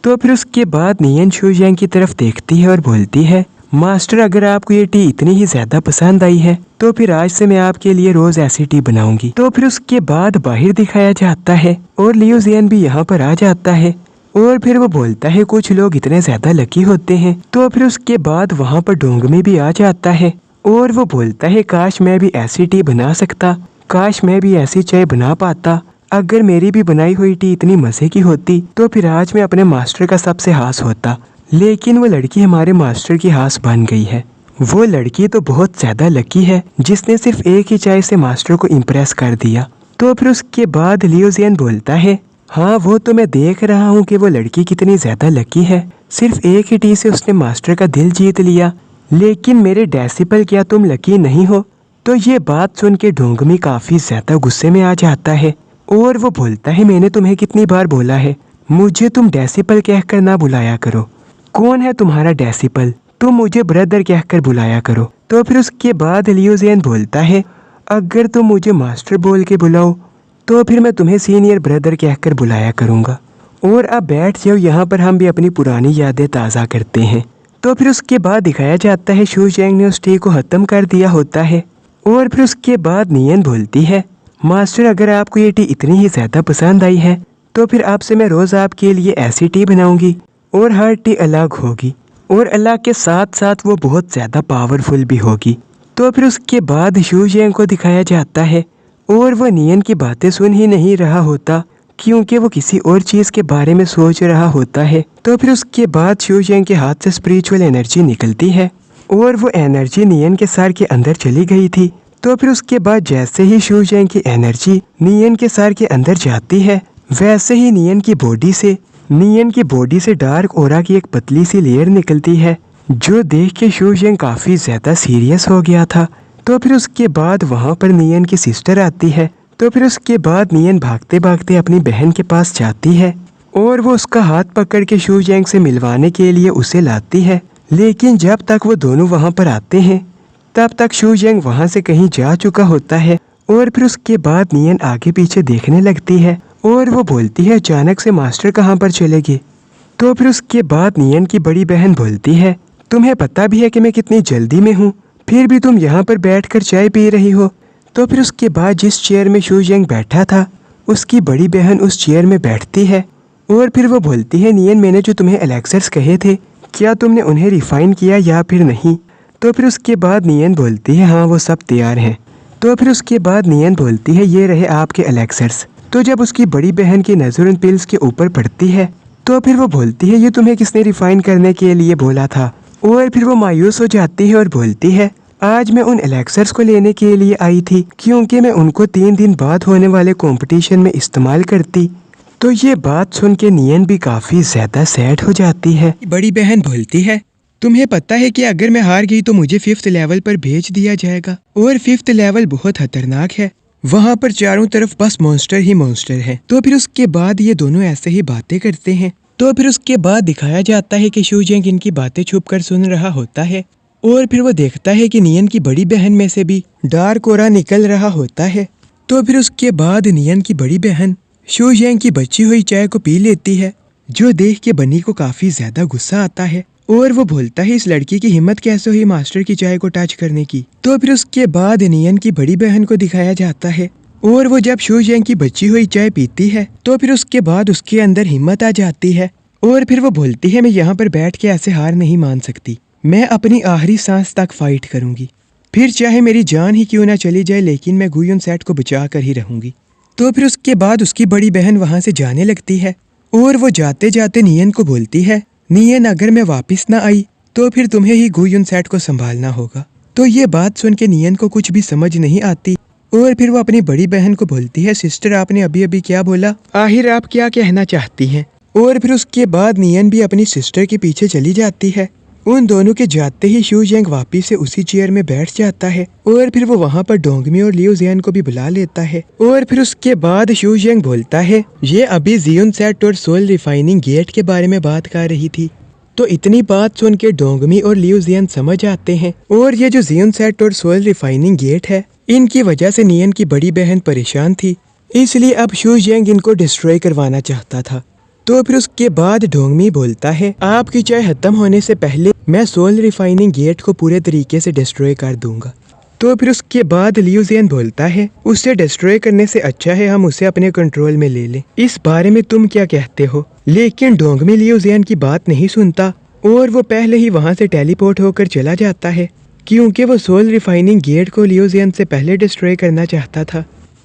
तो फिर उसके बाद नियन शूजियांग की तरफ देखती है और बोलती है, मास्टर अगर आपको ये टी इतनी ही ज्यादा पसंद आई है तो फिर आज से मैं आपके लिए रोज ऐसी टी बनाऊंगी। तो फिर उसके बाद बाहर दिखाया जाता है और लियो जियन भी यहाँ पर आ जाता है और फिर वो बोलता है, कुछ लोग इतने ज्यादा लकी होते हैं। तो फिर उसके बाद वहाँ पर डोंगमी भी आ जाता है और वो बोलता है, काश मैं भी ऐसी टी बना सकता, काश मैं भी ऐसी चाय बना पाता, अगर मेरी भी बनाई हुई टी इतनी मजे की होती तो फिर आज मैं अपने मास्टर का सबसे हास होता। लेकिन वो लड़की हमारे मास्टर की हास बन गई है। वो लड़की तो बहुत ज्यादा लकी है जिसने सिर्फ एक ही चाय से मास्टर को इम्प्रेस कर दिया। तो फिर उसके बाद लियो जियन बोलता है, हाँ वो तो मैं देख रहा हूँ कि वो लड़की कितनी ज्यादा लकी है, सिर्फ एक ही टी से उसने मास्टर का दिल जीत लिया। लेकिन मेरे डेसिपल क्या तुम लकी नहीं हो? तो ये बात सुन के डोंगमी काफी ज्यादा गुस्से में आ जाता है और वो बोलता है, मैंने तुम्हें कितनी बार बोला है मुझे तुम डेसिपल कहकर ना बुलाया करो, कौन है तुम्हारा डेसिपल, तुम मुझे ब्रदर कहकर बुलाया करो। तो फिर उसके बाद लियो जियन बोलता है, अगर तुम मुझे मास्टर बोल के बुलाओ तो फिर मैं तुम्हें सीनियर ब्रदर कहकर बुलाया करूँगा। और अब बैठ जाओ, यहाँ पर हम भी अपनी पुरानी यादें ताज़ा करते हैं। तो फिर उसके बाद दिखाया जाता है शूजियांग ने उस टी को ख़त्म कर दिया होता है और फिर उसके बाद नियन बोलती है, मास्टर अगर आपको ये टी इतनी ही ज़्यादा पसंद आई है तो फिर आपसे मैं रोज़ आपके लिए ऐसी टी बनाऊंगी और हर टी अलग होगी और अलग के साथ साथ वो बहुत ज़्यादा पावरफुल भी होगी। तो फिर उसके बाद शूजियांग को दिखाया जाता है और वो नियन की बातें सुन ही नहीं रहा होता क्योंकि वो किसी और चीज़ के बारे में सोच रहा होता है। तो फिर उसके बाद शूजियांग के हाथ से स्पिरिचुअल एनर्जी निकलती है और वो एनर्जी नियन के सर के अंदर चली गई थी। तो फिर उसके बाद जैसे ही शूजियांग की एनर्जी नियन के सर के अंदर जाती है, वैसे ही नियन की बॉडी से डार्क ओरा की एक पतली सी लेयर निकलती है, जो देख के शूजियांग काफ़ी ज़्यादा सीरियस हो गया था। तो फिर उसके बाद वहाँ पर नियन की सिस्टर आती है। तो फिर उसके बाद नियन भागते भागते अपनी बहन के पास जाती है और वो उसका हाथ पकड़ के शूजियांग से मिलवाने के लिए उसे लाती है। लेकिन जब तक वो दोनों वहाँ पर आते हैं तब तक शूजियांग वहाँ से कहीं जा चुका होता है। और फिर उसके बाद नियन आगे पीछे देखने लगती है और वो बोलती है, अचानक से मास्टर कहाँ पर चले गए। तो फिर उसके बाद नियन की बड़ी बहन बोलती है, तुम्हें पता भी है कि मैं कितनी जल्दी में हूँ, फिर भी तुम यहाँ पर बैठकर चाय पी रही हो। तो फिर उसके बाद जिस चेयर में शूजियांग बैठा था उसकी बड़ी बहन उस चेयर में बैठती है और फिर वो बोलती है, नियन मैंने जो तुम्हें एलेक्सर्स कहे थे क्या तुमने उन्हें रिफाइन किया या फिर नहीं? तो फिर उसके बाद नियन बोलती है, हाँ वो सब तैयार हैं। तो फिर उसके बाद नियन बोलती है, ये रहे आपके एलेक्सर्स। तो जब उसकी बड़ी बहन की नज़र उन पिल्स के ऊपर पड़ती है तो फिर वो बोलती है, ये तुम्हें किसने रिफाइन करने के लिए बोला था? और फिर वो मायूस हो जाती है और बोलती है, आज मैं उन एलेक्सर्स को लेने के लिए आई थी क्योंकि मैं उनको 3 दिन बाद होने वाले कंपटीशन में इस्तेमाल करती। तो ये बात सुन के नियन भी काफ़ी ज़्यादा सैड हो जाती है। बड़ी बहन बोलती है, तुम्हें पता है कि अगर मैं हार गई तो मुझे 5th लेवल पर भेज दिया जाएगा और 5th लेवल बहुत खतरनाक है, वहाँ पर चारों तरफ बस मॉन्स्टर ही मॉन्स्टर है। तो फिर उसके बाद ये दोनों ऐसे ही बातें करते हैं। तो फिर उसके बाद दिखाया जाता है कि शूजियांग इनकी बातें छुप कर सुन रहा होता है और फिर वो देखता है कि नियन की बड़ी बहन में से भी डार्क ओरा निकल रहा होता है। तो फिर उसके बाद नियन की बड़ी बहन शूजियांग की बची हुई चाय को पी लेती है, जो देख के बनी को काफ़ी ज़्यादा गुस्सा आता है और वो बोलता है इस लड़की की हिम्मत कैसे हुई मास्टर की चाय को टच करने की। तो फिर उसके बाद नियन की बड़ी बहन को दिखाया जाता है और वो जब शू जेंग की बची हुई चाय पीती है तो फिर उसके बाद उसके अंदर हिम्मत आ जाती है और फिर वो बोलती है मैं यहाँ पर बैठ के ऐसे हार नहीं मान सकती, मैं अपनी आखिरी सांस तक फाइट करूंगी, फिर चाहे मेरी जान ही क्यों ना चली जाए लेकिन मैं गुयुन सेट को बचा कर ही रहूंगी। तो फिर उसके बाद उसकी बड़ी बहन वहां से जाने लगती है और वो जाते जाते नियन को बोलती है नियन अगर मैं वापस ना आई तो फिर तुम्हें ही गुयुन सेट को संभालना होगा। तो ये बात सुन के नियन को कुछ भी समझ नहीं आती और फिर वो अपनी बड़ी बहन को बोलती है सिस्टर आपने अभी अभी क्या बोला, आखिर आप क्या कहना चाहती हैं। और फिर उसके बाद नियन भी अपनी सिस्टर के पीछे चली जाती है। उन दोनों के जाते ही शू जेंग वापिस से उसी चेयर में बैठ जाता है और फिर वो वहाँ पर डोंगमी और लियो जियान को भी बुला लेता है। और फिर उसके बाद शू जेंग बोलता है ये अभी जियोन सेट और सोल रिफाइनिंग गेट के बारे में बात कर रही थी। तो इतनी बात सुन के डोंगमी और लियो जियान समझ आते हैं और ये जो जियोन सेट और सोल रिफाइनिंग गेट है इनकी वजह से नियन की बड़ी बहन परेशान थी, इसलिए अब शू जेंग इनको डिस्ट्रॉय करवाना चाहता था। तो फिर उसके बाद डोंगमी बोलता है आपकी चाय खत्म होने से पहले मैं सोल रिफाइनिंग गेट को पूरे तरीके से डिस्ट्रॉय कर दूंगा। तो फिर उसके बाद लियो जियान बोलता है उसे डिस्ट्रॉय करने से अच्छा है हम उसे अपने कंट्रोल में ले लें, इस बारे में तुम क्या कहते हो। लेकिन डोंगमी लियो जियान की बात नहीं सुनता और वो पहले ही वहां से टेलीपोर्ट होकर चला जाता है क्योंकि वो सोल रिफाइनिंग गेट को लियो जियान से पहले डिस्ट्रॉय करना चाहता था।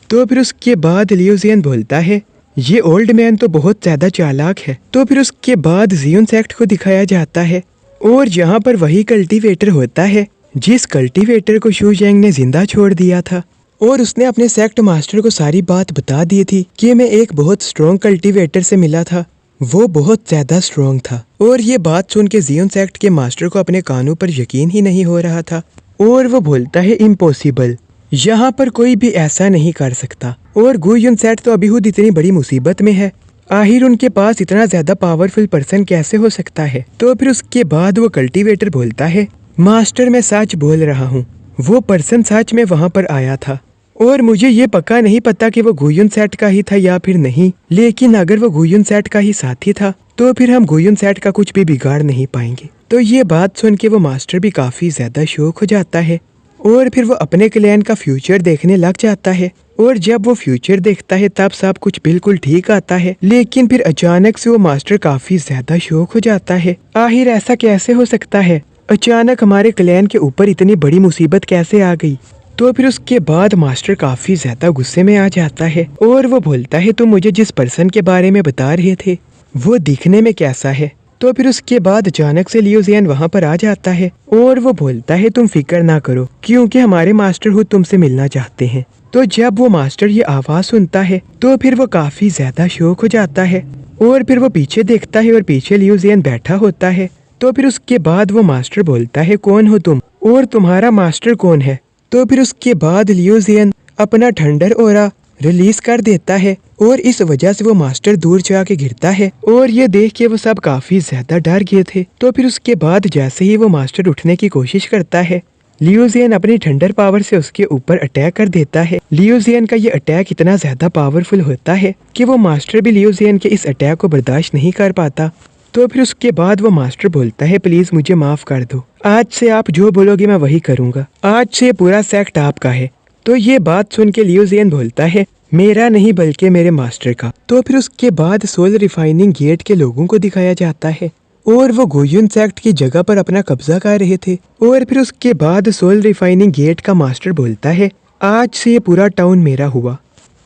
तो फिर उसके बाद लियो जियान बोलता है ये ओल्ड मैन तो बहुत ज्यादा चालाक है। तो फिर उसके बाद जियोन सेट को दिखाया जाता है और यहाँ पर वही कल्टीवेटर होता है जिस कल्टीवेटर को शू जेंग ने जिंदा छोड़ दिया था और उसने अपने सेक्ट मास्टर को सारी बात बता दी थी कि मैं एक बहुत स्ट्रॉन्ग कल्टीवेटर से मिला था, वो बहुत ज्यादा स्ट्रॉन्ग था। और ये बात सुन के जियोन सेक्ट के मास्टर को अपने कानों पर यकीन ही नहीं हो रहा था और वो बोलता है इम्पॉसिबल, यहाँ पर कोई भी ऐसा नहीं कर सकता। और गुयुन सेट तो अभी खुद इतनी बड़ी मुसीबत में है, आखिर उनके पास इतना ज्यादा पावरफुल पर्सन कैसे हो सकता है। तो फिर उसके बाद वो कल्टीवेटर बोलता है मास्टर मैं सच बोल रहा हूँ, वो पर्सन सच में वहाँ पर आया था और मुझे ये पक्का नहीं पता कि वो गुयुन सेट का ही था या फिर नहीं, लेकिन अगर वो गुयुन सेट का ही साथी था तो फिर हम गुयुन सेट का कुछ भी बिगाड़ नहीं पाएंगे। तो ये बात सुन के वो मास्टर भी काफी ज्यादा शौक हो जाता है और फिर वो अपने क्लैन का फ्यूचर देखने लग जाता है। और जब वो फ्यूचर देखता है तब सब कुछ बिल्कुल ठीक आता है, लेकिन फिर अचानक से वो मास्टर काफी ज्यादा शौक हो जाता है, आखिर ऐसा कैसे हो सकता है, अचानक हमारे क्लैन के ऊपर इतनी बड़ी मुसीबत कैसे आ गई। तो फिर उसके बाद मास्टर काफी ज्यादा गुस्से में आ जाता है और वो बोलता है तुम मुझे जिस पर्सन के बारे में बता रहे थे वो दिखने में कैसा है। तो फिर उसके बाद अचानक से लियो जियान वहाँ पर आ जाता है और वो बोलता है तुम फिक्र ना करो क्योंकि हमारे मास्टर खुद तुमसे मिलना चाहते हैं। तो जब वो मास्टर ये आवाज सुनता है तो फिर वो काफी ज्यादा शौक हो जाता है और फिर वो पीछे देखता है और पीछे लियो जियान बैठा होता है। तो फिर उसके बाद वो मास्टर बोलता है कौन हो तुम और तुम्हारा मास्टर कौन है। तो फिर उसके बाद लियो जियान अपना थंडर ऑरा रिलीज कर देता है और इस वजह से वो मास्टर दूर जाके गिरता है और ये देख के वो सब काफी ज्यादा डर गए थे। तो फिर उसके बाद जैसे ही वो मास्टर उठने की कोशिश करता है लियो जियान अपनी थंडर पावर से उसके ऊपर अटैक कर देता है। लियो जियान का ये अटैक इतना ज्यादा पावरफुल होता है कि वो मास्टर भी लियो जियान के इस अटैक को बर्दाश्त नहीं कर पाता। तो फिर उसके बाद वो मास्टर बोलता है प्लीज मुझे माफ कर दो, आज से आप जो बोलोगे मैं वही करूंगा, आज से पूरा सेक्ट आपका है। तो ये बात सुन के लियो जियान बोलता है मेरा नहीं बल्कि मेरे मास्टर का। तो फिर उसके बाद सोल रिफाइनिंग गेट के लोगों को दिखाया जाता है और वो गुयुन सेक्ट की जगह पर अपना कब्जा कर रहे थे। और फिर उसके बाद सोल रिफाइनिंग गेट का मास्टर बोलता है आज से ये पूरा टाउन मेरा हुआ।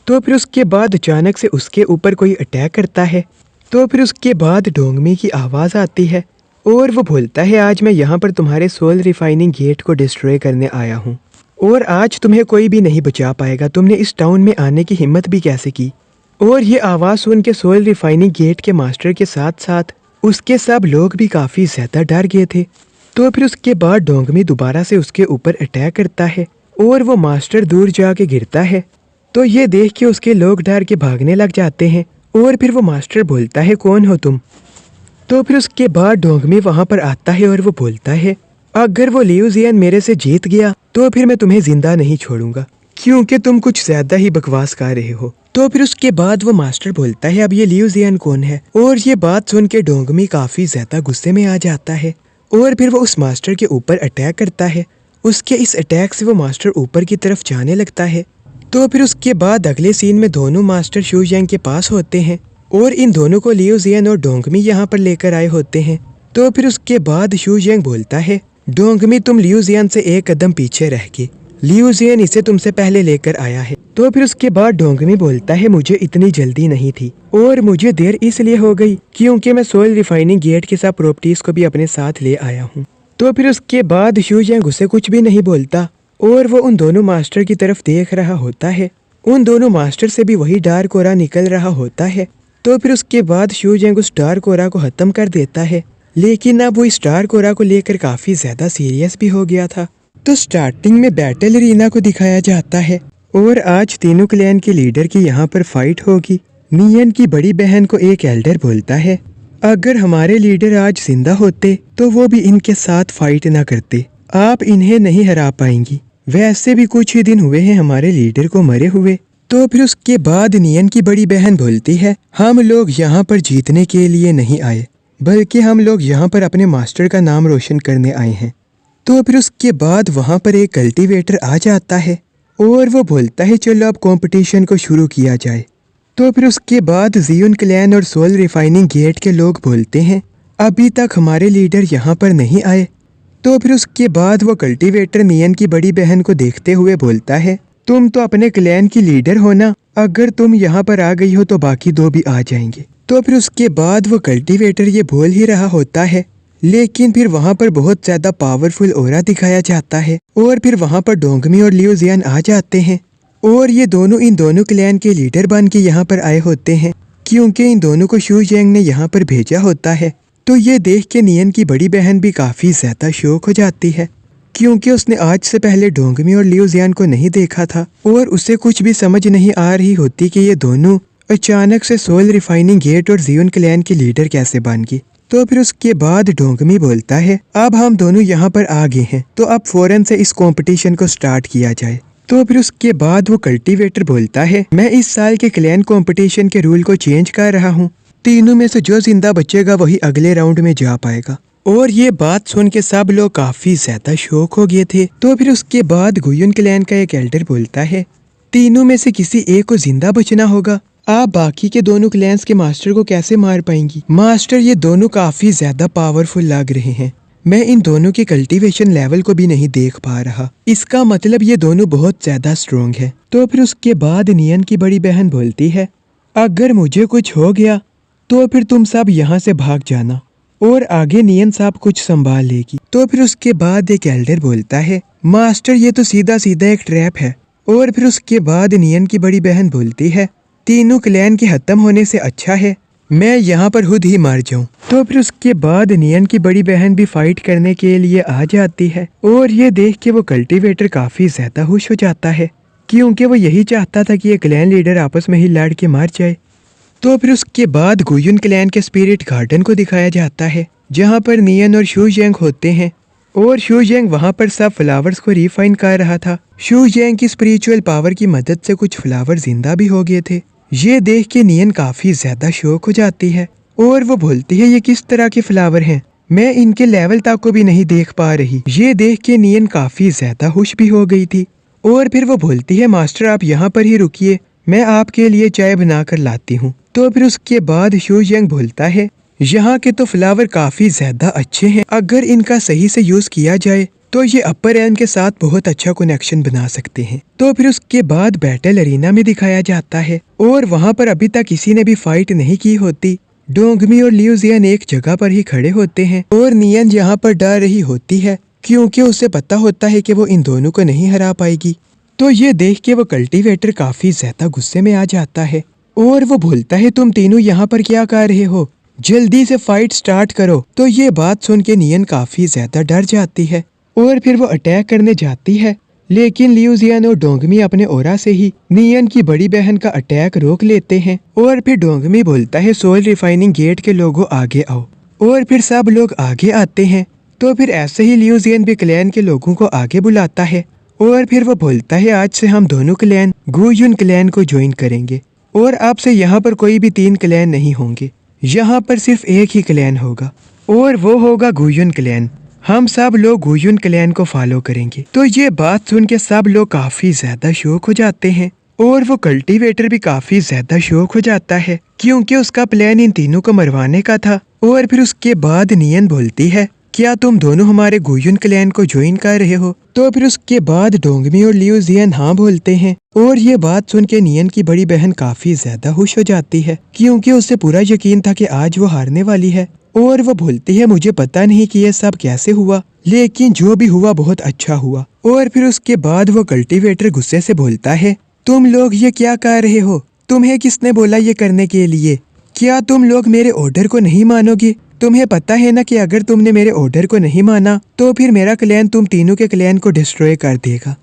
तो फिर उसके बाद अचानक से उसके ऊपर कोई अटैक करता है। तो फिर उसके बाद डोंगमी की आवाज आती है और वो बोलता है आज मैं यहाँ पर तुम्हारे सोल रिफाइनिंग गेट को डिस्ट्रॉय करने आया हूँ और आज तुम्हें कोई भी नहीं बचा पाएगा, तुमने इस टाउन में आने की हिम्मत भी कैसे की। और ये आवाज सुन के सोल रिफाइनिंग गेट के मास्टर के साथ साथ उसके सब लोग भी काफी ज्यादा डर गए थे। तो फिर उसके बाद डोंगमी दोबारा से उसके ऊपर अटैक करता है और वो मास्टर दूर जाके गिरता है। तो ये देख के उसके लोग डर के भागने लग जाते हैं और फिर वो मास्टर बोलता है कौन हो तुम। तो फिर उसके बाद डोंगमी वहां पर आता है और वो बोलता है अगर वो लियो जियान मेरे से जीत गया तो फिर मैं तुम्हें जिंदा नहीं छोड़ूंगा क्योंकि तुम कुछ ज्यादा ही बकवास कर रहे हो। तो फिर उसके बाद वो मास्टर बोलता है अब ये लियो जियान कौन है। और ये बात सुन के डोंगमी काफी ज्यादा गुस्से में आ जाता है और फिर वो उस मास्टर के ऊपर अटैक करता है। उसके इस अटैक से वो मास्टर ऊपर की तरफ जाने लगता है। तो फिर उसके बाद अगले सीन में दोनों मास्टर शू यांग के पास होते हैं और इन दोनों को लियो जियन और डोंगमी यहाँ पर लेकर आए होते हैं। तो फिर उसके बाद शू यांग बोलता है, डोंगमी तुम लियो जियन से एक कदम पीछे रह गए, लियो जियन इसे तुमसे पहले लेकर आया है। तो फिर उसके बाद डोंगमी बोलता है, मुझे इतनी जल्दी नहीं थी और मुझे देर इसलिए हो गई क्योंकि मैं सोल रिफाइनिंग गेट के साथ प्रॉपर्टीज को भी अपने साथ ले आया हूँ। तो फिर उसके बाद शू यांग उसे कुछ भी नहीं बोलता और वो उन दोनों मास्टर की तरफ देख रहा होता है। उन दोनों मास्टर से भी वही डार्क ओरा निकल रहा होता है। तो फिर उसके बाद शू यांग उस डार्क ओरा को खत्म कर देता है, लेकिन अब वो इस डार्क ओरा को लेकर काफी ज्यादा सीरियस भी हो गया था। तो स्टार्टिंग में बैटल एरिना को दिखाया जाता है और आज तीनों क्लैन के लीडर की यहाँ पर फाइट होगी। नियन की बड़ी बहन को एक एल्डर बोलता है, अगर हमारे लीडर आज जिंदा होते तो वो भी इनके साथ फाइट ना करते, आप इन्हें नहीं हरा पाएंगी। वैसे भी कुछ ही दिन हुए हैं हमारे लीडर को मरे हुए। तो फिर उसके बाद नियन की बड़ी बहन बोलती है, हम लोग यहाँ पर जीतने के लिए नहीं आए, बल्कि हम लोग यहाँ पर अपने मास्टर का नाम रोशन करने आए हैं। तो फिर उसके बाद वहाँ पर एक कल्टीवेटर आ जाता है और वो बोलता है, चलो अब कंपटीशन को शुरू किया जाए। तो फिर उसके बाद जियोन क्लैन और सोल रिफाइनिंग गेट के लोग बोलते हैं, अभी तक हमारे लीडर यहाँ पर नहीं आए। तो फिर उसके बाद वो कल्टीवेटर नियन की बड़ी बहन को देखते हुए बोलता है, तुम तो अपने क्लैन की लीडर हो ना, अगर तुम यहाँ पर आ गई हो तो बाकी दो भी आ जाएंगे। तो फिर उसके बाद वो कल्टीवेटर ये बोल ही रहा होता है, लेकिन फिर वहाँ पर बहुत ज्यादा पावरफुल ओरा दिखाया जाता है और फिर वहाँ पर डोंगमी और लियो जियन आ जाते हैं और ये दोनों इन दोनों क्लैन के लीडर बन के यहाँ पर आए होते हैं, क्योंकि इन दोनों को शू यांग ने यहाँ पर भेजा होता है। तो ये देख के नियन की बड़ी बहन भी काफी ज्यादा शौक हो जाती है, क्योंकि उसने आज से पहले डोंगमी और लियो जियन को नहीं देखा था और उसे कुछ भी समझ नहीं आ रही होती कि ये दोनों अचानक से सोल रिफाइनिंग गेट और जियोन क्लैन के लीडर कैसे बन गए। तो फिर उसके बाद डोंगमी बोलता है, अब हम दोनों यहाँ पर आ गए हैं तो अब फौरन से इस कंपटीशन को स्टार्ट किया जाए। तो फिर उसके बाद वो कल्टीवेटर बोलता है, मैं इस साल के क्लैन कंपटीशन के रूल को चेंज कर रहा हूँ, तीनों में से जो जिंदा बचेगा वही अगले राउंड में जा पाएगा। और ये बात सुन के सब लोग काफी ज्यादा शौक हो गए थे। तो फिर उसके बाद गुयुन क्लैन का एक एल्डर बोलता है, तीनों में से किसी एक को जिंदा बचना होगा, आप बाकी के दोनों क्लैंस के मास्टर को कैसे मार पाएंगी? मास्टर ये दोनों काफी ज्यादा पावरफुल लग रहे हैं, मैं इन दोनों के कल्टीवेशन लेवल को भी नहीं देख पा रहा, इसका मतलब ये दोनों बहुत ज्यादा स्ट्रोंग है। तो फिर उसके बाद नियन की बड़ी बहन बोलती है, अगर मुझे कुछ हो गया तो फिर तुम सब यहाँ से भाग जाना और आगे नियन साहब कुछ संभाल लेगी। तो फिर उसके बाद एक एल्डर बोलता है, मास्टर ये तो सीधा सीधा एक ट्रैप है। और फिर उसके बाद नियन की बड़ी बहन बोलती है, तीनों क्लैन के खत्म होने से अच्छा है मैं यहाँ पर खुद ही मर जाऊं। तो फिर उसके बाद नियन की बड़ी बहन भी फाइट करने के लिए आ जाती है और ये देख के वो कल्टीवेटर काफी ज्यादा खुश हो जाता है, क्योंकि वो यही चाहता था कि ये क्लैन लीडर आपस में ही लड़ के मार जाए। तो फिर उसके बाद गुयुन क्लैन के स्पिरिट गार्डन को दिखाया जाता है, जहाँ पर नियन और शू यांग होते हैं और शू यांग वहाँ पर सब फ्लावर्स को रिफाइन कर रहा था। शू यांग की स्पिरिचुअल पावर की मदद से कुछ फ्लावर जिंदा भी हो गए थे। ये देख के नियन काफी ज्यादा शौक हो जाती है और वो बोलती है, ये किस तरह के फ्लावर हैं, मैं इनके लेवल तक को भी नहीं देख पा रही। ये देख के नियन काफी ज्यादा खुश भी हो गई थी और फिर वो बोलती है, मास्टर आप यहाँ पर ही रुकिए, मैं आपके लिए चाय बना कर लाती हूँ। तो फिर उसके बाद शू यांग बोलता है, यहाँ के तो फ्लावर काफी ज्यादा अच्छे हैं, अगर इनका सही से यूज किया जाए तो ये अपर एम के साथ बहुत अच्छा कनेक्शन बना सकते हैं। तो फिर उसके बाद बैटल अरीना में दिखाया जाता है और वहाँ पर अभी तक किसी ने भी फाइट नहीं की होती। डोंगमी और लियो जियन एक जगह पर ही खड़े होते हैं और नियन यहाँ पर डर रही होती है, क्योंकि उसे पता होता है कि वो इन दोनों को नहीं हरा पाएगी। तो ये देख के वो कल्टीवेटर काफी ज्यादा गुस्से में आ जाता है और वो बोलता है, तुम तीनों यहाँ पर क्या कर रहे हो, जल्दी से फाइट स्टार्ट करो। तो ये बात सुन के नियन काफी ज्यादा डर जाती है और फिर वो अटैक करने जाती है, लेकिन लियो जियन और डोंगमी अपने ओरा से ही नियन की बड़ी बहन का अटैक रोक लेते हैं। और फिर डोंगमी बोलता है, सोल रिफाइनिंग गेट के लोगों आगे आओ, और फिर सब लोग आगे आते हैं। तो फिर ऐसे ही लियो जियन भी क्लैन के लोगों को आगे बुलाता है और फिर वो बोलता है, आज से हम दोनों क्लैन गुयुन क्लैन को ज्वाइन करेंगे और अब से यहाँ पर कोई भी 3 क्लैन नहीं होंगे, यहाँ पर सिर्फ एक ही क्लैन होगा और वो होगा गुयुन क्लैन। हम सब लोग गुयुन क्लैन को फॉलो करेंगे। तो ये बात सुन के सब लोग काफी ज्यादा शौक हो जाते हैं और वो कल्टीवेटर भी काफी ज्यादा शौक हो जाता है क्योंकि उसका प्लान इन तीनों को मरवाने का था। और फिर उसके बाद नियन बोलती है, क्या तुम दोनों हमारे गुयुन क्लैन को ज्वाइन कर रहे हो? तो फिर उसके बाद डोंगमी और लियू जियन हाँ बोलते हैं। और ये बात सुन के नियन की बड़ी बहन काफी ज्यादा खुश हो जाती है क्योंकि उसे पूरा यकीन था कि आज वो हारने वाली है। और वो बोलती है, मुझे पता नहीं कि ये सब कैसे हुआ, लेकिन जो भी हुआ बहुत अच्छा हुआ। और फिर उसके बाद वो कल्टीवेटर गुस्से से बोलता है, तुम लोग ये क्या कर रहे हो? तुम्हें किसने बोला ये करने के लिए? क्या तुम लोग मेरे ऑर्डर को नहीं मानोगे? तुम्हें पता है ना कि अगर तुमने मेरे ऑर्डर को नहीं माना तो फिर मेरा क्लैन तुम तीनों के क्लैन को डिस्ट्रॉय कर देगा।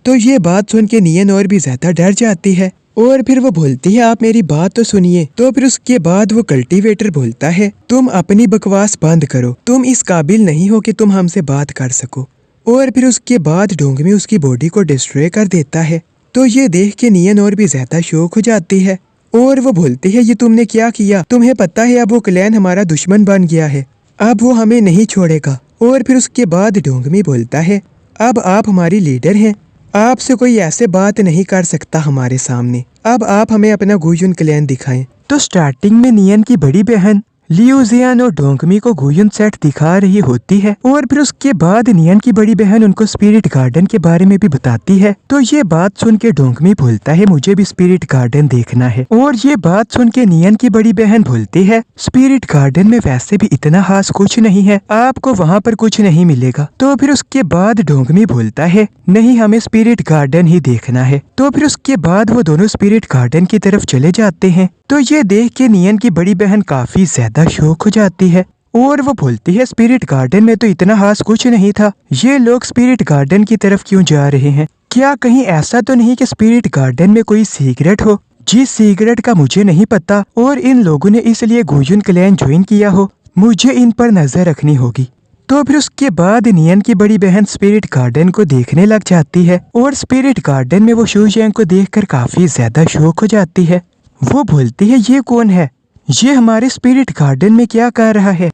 तो ये बात सुन के नियन और भी ज्यादा डर जाती है और फिर वो बोलती है, आप मेरी बात तो सुनिए। तो फिर उसके बाद वो कल्टीवेटर बोलता है, तुम अपनी बकवास बंद करो, तुम इस काबिल नहीं हो कि तुम हमसे बात कर सको। और फिर उसके बाद डोंगमी उसकी बॉडी को डिस्ट्रॉय कर देता है। तो ये देख के नियन और भी ज्यादा शौक हो जाती है और वो बोलती है, ये तुमने क्या किया? तुम्हें पता है अब वो क्लैन हमारा दुश्मन बन गया है, अब वो हमें नहीं छोड़ेगा। और फिर उसके बाद डोंगमी बोलता है, अब आप हमारी लीडर हैं, आपसे कोई ऐसे बात नहीं कर सकता हमारे सामने, अब आप हमें अपना गुयुन क्लैन दिखाएं। तो स्टार्टिंग में नियन की बड़ी बहन लियू जियन और डोंगमी को गुयुन सेट दिखा रही होती है और फिर उसके बाद नियन की बड़ी बहन उनको स्पिरिट गार्डन के बारे में भी बताती है। तो ये बात सुन के डोंगमी बोलता है, मुझे भी स्पिरिट गार्डन देखना है। और ये बात सुन के नियन की बड़ी बहन बोलती है, स्पिरिट गार्डन में वैसे भी इतना खास कुछ नहीं है, आपको वहाँ पर कुछ नहीं मिलेगा। तो फिर उसके बाद डोंगमी बोलता है, नहीं हमें स्पिरिट गार्डन ही देखना है। तो फिर उसके बाद वो दोनों स्पिरिट गार्डन की तरफ चले जाते हैं। तो ये देख के नियन की बड़ी बहन काफी ज्यादा शौक हो जाती है और वो बोलती है, स्पिरिट गार्डन में तो इतना खास कुछ नहीं था, ये लोग स्पिरिट गार्डन की तरफ क्यों जा रहे हैं? क्या कहीं ऐसा तो नहीं कि स्पिरिट गार्डन में कोई सीक्रेट हो, जिस सीक्रेट का मुझे नहीं पता और इन लोगों ने इसलिए गुयुन क्लैन ज्वाइन किया हो? मुझे इन पर नजर रखनी होगी। तो फिर उसके बाद नियन की बड़ी बहन स्पिरिट गार्डन को देखने लग जाती है और स्पिरिट गार्डन में वो शूजियांग को देखकर काफी ज्यादा शौक हो जाती है। वो बोलती है, ये कौन है? ये हमारे स्पिरिट गार्डन में क्या कर रहा है?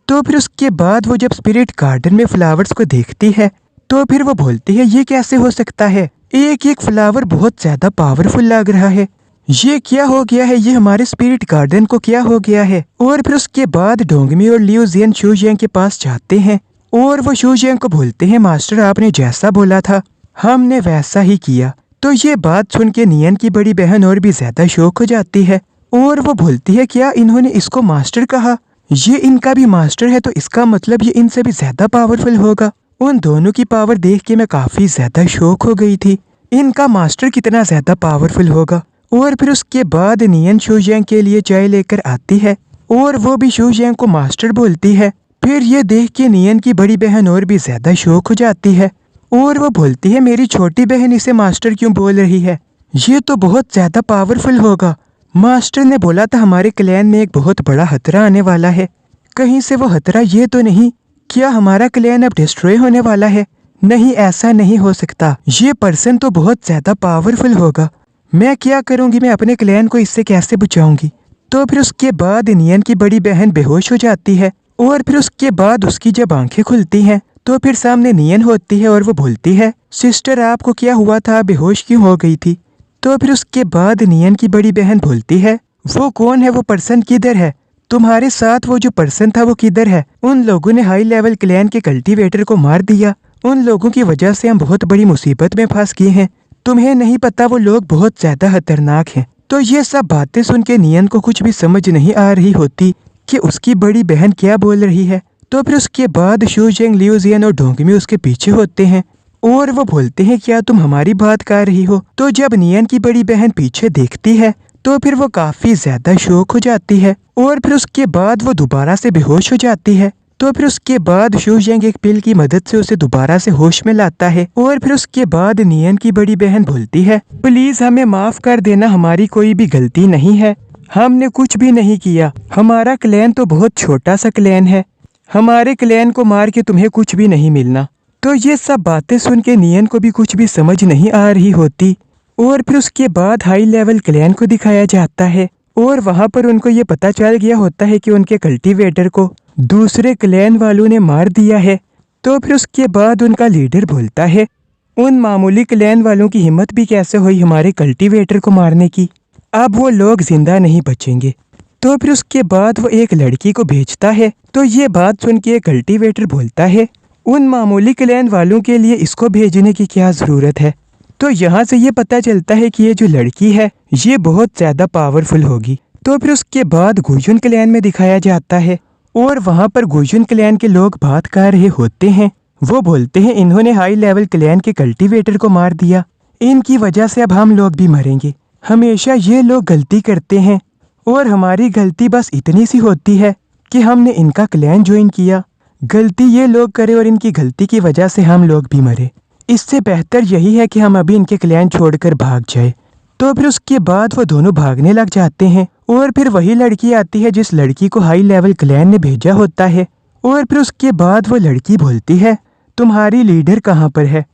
तो फिर उसके बाद वो जब स्पिरिट गार्डन में फ्लावर्स को देखती है तो फिर वो बोलती है, ये कैसे हो सकता है? एक एक फ्लावर बहुत ज्यादा पावरफुल लग रहा है, ये क्या हो गया है? ये हमारे स्पिरिट गार्डन को क्या हो गया है? और फिर उसके बाद डोंगमी और लियू जियन शूजियांग के पास जाते हैं और वो शूजियांग को बोलते हैं, मास्टर आपने जैसा बोला था हमने वैसा ही किया। तो ये बात सुन के नियन की बड़ी बहन और भी ज्यादा शौक हो जाती है और वो बोलती है, क्या इन्होंने इसको मास्टर कहा? ये इनका भी मास्टर है तो इसका मतलब ये इनसे भी ज्यादा पावरफुल होगा। उन दोनों की पावर देख के मैं काफी ज्यादा शौक हो गई थी, इनका मास्टर कितना ज्यादा पावरफुल होगा। और फिर उसके बाद नियन शूजियांग के लिए चाय लेकर आती है और वो भी शूजियांग को मास्टर बोलती है। फिर ये देख के नियन की बड़ी बहन और भी ज्यादा शौक हो जाती है और वो बोलती है, मेरी छोटी बहन इसे मास्टर क्यों बोल रही है? ये तो बहुत ज्यादा पावरफुल होगा, मास्टर ने बोला था हमारे क्लैन में एक बहुत बड़ा खतरा आने वाला है, कहीं से वो खतरा ये तो नहीं, क्या हमारा क्लैन अब डिस्ट्रॉय होने वाला है? नहीं, ऐसा नहीं हो सकता, ये पर्सन तो बहुत ज्यादा पावरफुल होगा, मैं क्या करूंगी? मैं अपने क्लैन को इससे कैसे बचाऊंगी? तो फिर उसके बाद नियन की बड़ी बहन बेहोश हो जाती है और फिर उसके बाद उसकी जब आंखें खुलती हैं तो फिर सामने नियन होती है और वो बोलती है, सिस्टर आपको क्या हुआ था, बेहोश क्यों हो गई थी? तो फिर उसके बाद नियन की बड़ी बहन बोलती है, वो कौन है? वो पर्सन किधर है? तुम्हारे साथ वो जो पर्सन था वो किधर है? उन लोगों ने हाई लेवल क्लैन के कल्टीवेटर को मार दिया, उन लोगों की वजह से हम बहुत बड़ी मुसीबत में फंस गए हैं, तुम्हें नहीं पता वो लोग बहुत ज्यादा खतरनाक हैं। तो ये सब बातें सुन के नियन को कुछ भी समझ नहीं आ रही होती कि उसकी बड़ी बहन क्या बोल रही है। तो फिर उसके बाद शूजियांग, लियू जियन और डोंगमी उसके पीछे होते हैं और वो बोलते हैं, क्या तुम हमारी बात कर रही हो? तो जब नियन की बड़ी बहन पीछे देखती है तो फिर वो काफी ज्यादा शौक हो जाती है और फिर उसके बाद वो दोबारा से बेहोश हो जाती है। तो फिर उसके बाद शूजियांग एक पिल की मदद से उसे दोबारा से होश में लाता है और फिर उसके बाद नियन की बड़ी बहन बोलती है, प्लीज हमें माफ कर देना, हमारी कोई भी गलती नहीं है, हमने कुछ भी नहीं किया, हमारा क्लैन तो बहुत छोटा सा क्लैन है, हमारे क्लैन को मार के तुम्हें कुछ भी नहीं मिलना। तो ये सब बातें सुन के नियन को भी कुछ भी समझ नहीं आ रही होती और फिर उसके बाद हाई लेवल क्लैन को दिखाया जाता है और वहाँ पर उनको ये पता चल गया होता है कि उनके कल्टीवेटर को दूसरे क्लैन वालों ने मार दिया है तो फिर उसके बाद उनका लीडर बोलता है, उन मामूली क्लैन वालों की हिम्मत भी कैसे हुई हमारे कल्टीवेटर को मारने की। अब वो लोग जिंदा नहीं बचेंगे। तो फिर उसके बाद वो एक लड़की को भेजता है। तो ये बात सुन के कल्टीवेटर बोलता है, उन मामूली क्लैन वालों के लिए इसको भेजने की क्या ज़रूरत है। तो यहाँ से ये पता चलता है कि ये जो लड़की है ये बहुत ज़्यादा पावरफुल होगी। तो फिर उसके बाद गुजुन क्लैन में दिखाया जाता है और वहाँ पर गुजुन क्लैन के लोग बात कर रहे होते हैं। वो बोलते हैं, इन्होंने हाई लेवल क्लैन के कल्टीवेटर को मार दिया, इनकी वजह से अब हम लोग भी मरेंगे। हमेशा ये लोग गलती करते हैं और हमारी गलती बस इतनी सी होती है कि हमने इनका क्लैन ज्वाइन किया। गलती ये लोग करे और इनकी गलती की वजह से हम लोग भी मरे। इससे बेहतर यही है कि हम अभी इनके क्लैन छोड़कर भाग जाए। तो फिर उसके बाद वो दोनों भागने लग जाते हैं और फिर वही लड़की आती है जिस लड़की को हाई लेवल क्लैन ने भेजा होता है। और फिर उसके बाद वो लड़की बोलती है, तुम्हारी लीडर कहाँ पर है।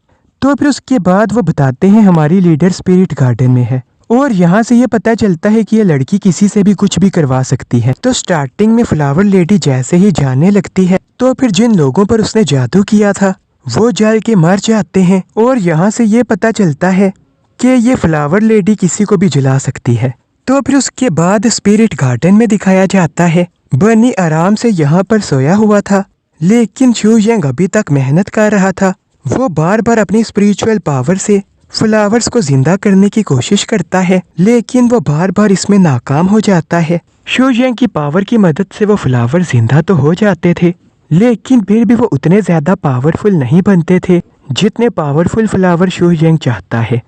तो फिर उसके बाद वो बताते हैं, हमारी लीडर स्पिरिट गार्डन में है। और यहाँ से ये पता चलता है कि ये लड़की किसी से भी कुछ भी करवा सकती है। तो स्टार्टिंग में फ्लावर लेडी जैसे ही जाने लगती है तो फिर जिन लोगों पर उसने जादू किया था वो जल के मर जाते हैं। और यहाँ से ये पता चलता है कि ये फ्लावर लेडी किसी को भी जला सकती है। तो फिर उसके बाद स्पिरिट गार्डन में दिखाया जाता है, बनी आराम से यहाँ पर सोया हुआ था, लेकिन शू यंग अभी तक मेहनत कर रहा था। वो बार बार अपनी स्पिरिचुअल पावर से फ्लावर्स को जिंदा करने की कोशिश करता है, लेकिन वो बार बार इसमें नाकाम हो जाता है। शू यंग की पावर की मदद से वो फ्लावर जिंदा तो हो जाते थे, लेकिन फिर भी वो उतने ज्यादा पावरफुल नहीं बनते थे जितने पावरफुल फ्लावर शू यंग चाहता है।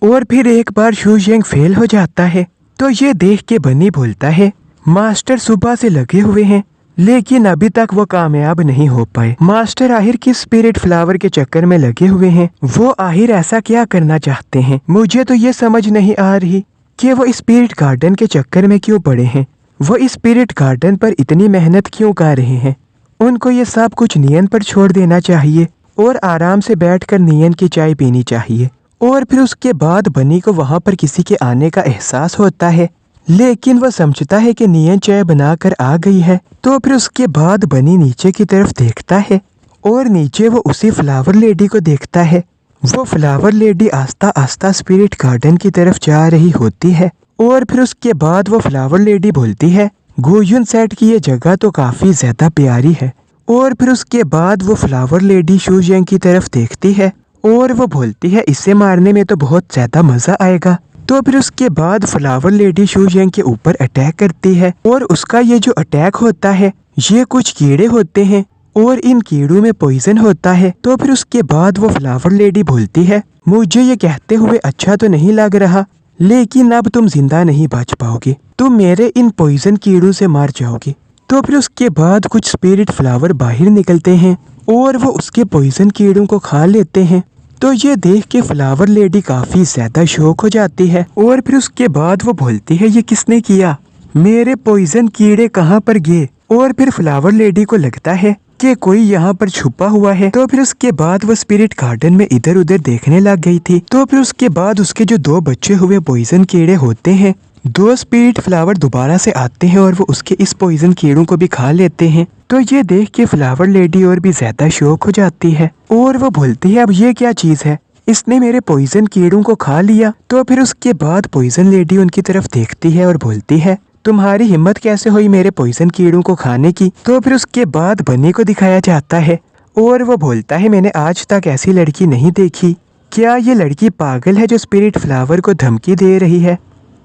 और फिर एक बार शू यंग फेल हो जाता है तो ये देख के बनी बोलता है, मास्टर सुबह से लगे हुए हैं लेकिन अभी तक वो कामयाब नहीं हो पाए। मास्टर आखिर किस स्पिरिट फ्लावर के चक्कर में लगे हुए हैं, वो आखिर ऐसा क्या करना चाहते हैं। मुझे तो ये समझ नहीं आ रही कि वो स्पिरिट गार्डन के चक्कर में क्यों पड़े हैं, वो इस स्पिरिट गार्डन पर इतनी मेहनत क्यों कर रहे हैं। उनको ये सब कुछ नियन पर छोड़ देना चाहिए और आराम से बैठकर नियन की चाय पीनी चाहिए। और फिर उसके बाद बनी को वहाँ पर किसी के आने का एहसास होता है, लेकिन वह समझता है कि नियन चाय बनाकर आ गई है। तो फिर उसके बाद बनी नीचे की तरफ देखता है और नीचे वो उसी फ्लावर लेडी को देखता है। वो फ्लावर लेडी आस्ता आस्ता स्पिरिट गार्डन की तरफ जा रही होती है। और फिर उसके बाद वो फ्लावर लेडी बोलती है, गुयुन सेट की ये जगह तो काफी ज्यादा प्यारी है। और फिर उसके बाद वो फ्लावर लेडी शू यंग की तरफ देखती है और वो बोलती है, इसे मारने में तो बहुत ज्यादा मजा आएगा। तो फिर उसके बाद फ्लावर लेडी शू यंग के ऊपर अटैक करती है और उसका ये जो अटैक होता है ये कुछ कीड़े होते हैं और इन कीड़ों में पॉइजन होता है। तो फिर उसके बाद वो फ्लावर लेडी बोलती है, मुझे ये कहते हुए अच्छा तो नहीं लग रहा, लेकिन अब तुम जिंदा नहीं बच पाओगे, तुम मेरे इन पॉइजन कीड़ों से मर जाओगे। तो फिर उसके बाद कुछ स्पिरिट फ्लावर बाहर निकलते हैं और वो उसके पॉइजन कीड़ों को खा लेते हैं। तो ये देख के फ्लावर लेडी काफी ज्यादा शौक हो जाती है और फिर उसके बाद वो बोलती है, ये किसने किया, मेरे पॉइजन कीड़े कहाँ पर गए। और फिर फ्लावर लेडी को लगता है कि कोई यहाँ पर छुपा हुआ है। तो फिर उसके बाद वो स्पिरिट गार्डन में इधर उधर देखने लग गई थी। तो फिर उसके बाद उसके जो 2 बच्चे हुए पॉइजन कीड़े होते हैं, 2 स्पिरिट फ्लावर दोबारा से आते हैं और वो उसके इस पॉइजन कीड़ों को भी खा लेते हैं। तो ये देख के फ्लावर लेडी और भी ज्यादा शौक हो जाती है और वो बोलती है, अब ये क्या चीज है, इसने मेरे पॉइजन कीड़ों को खा लिया। तो फिर उसके बाद पॉइजन लेडी उनकी तरफ देखती है और बोलती है, तुम्हारी हिम्मत कैसे हुई मेरे पॉइजन कीड़ों को खाने की। तो फिर उसके बाद बनी को दिखाया जाता है और वो बोलता है, मैंने आज तक ऐसी लड़की नहीं देखी, क्या ये लड़की पागल है जो स्पिरिट फ्लावर को धमकी दे रही है।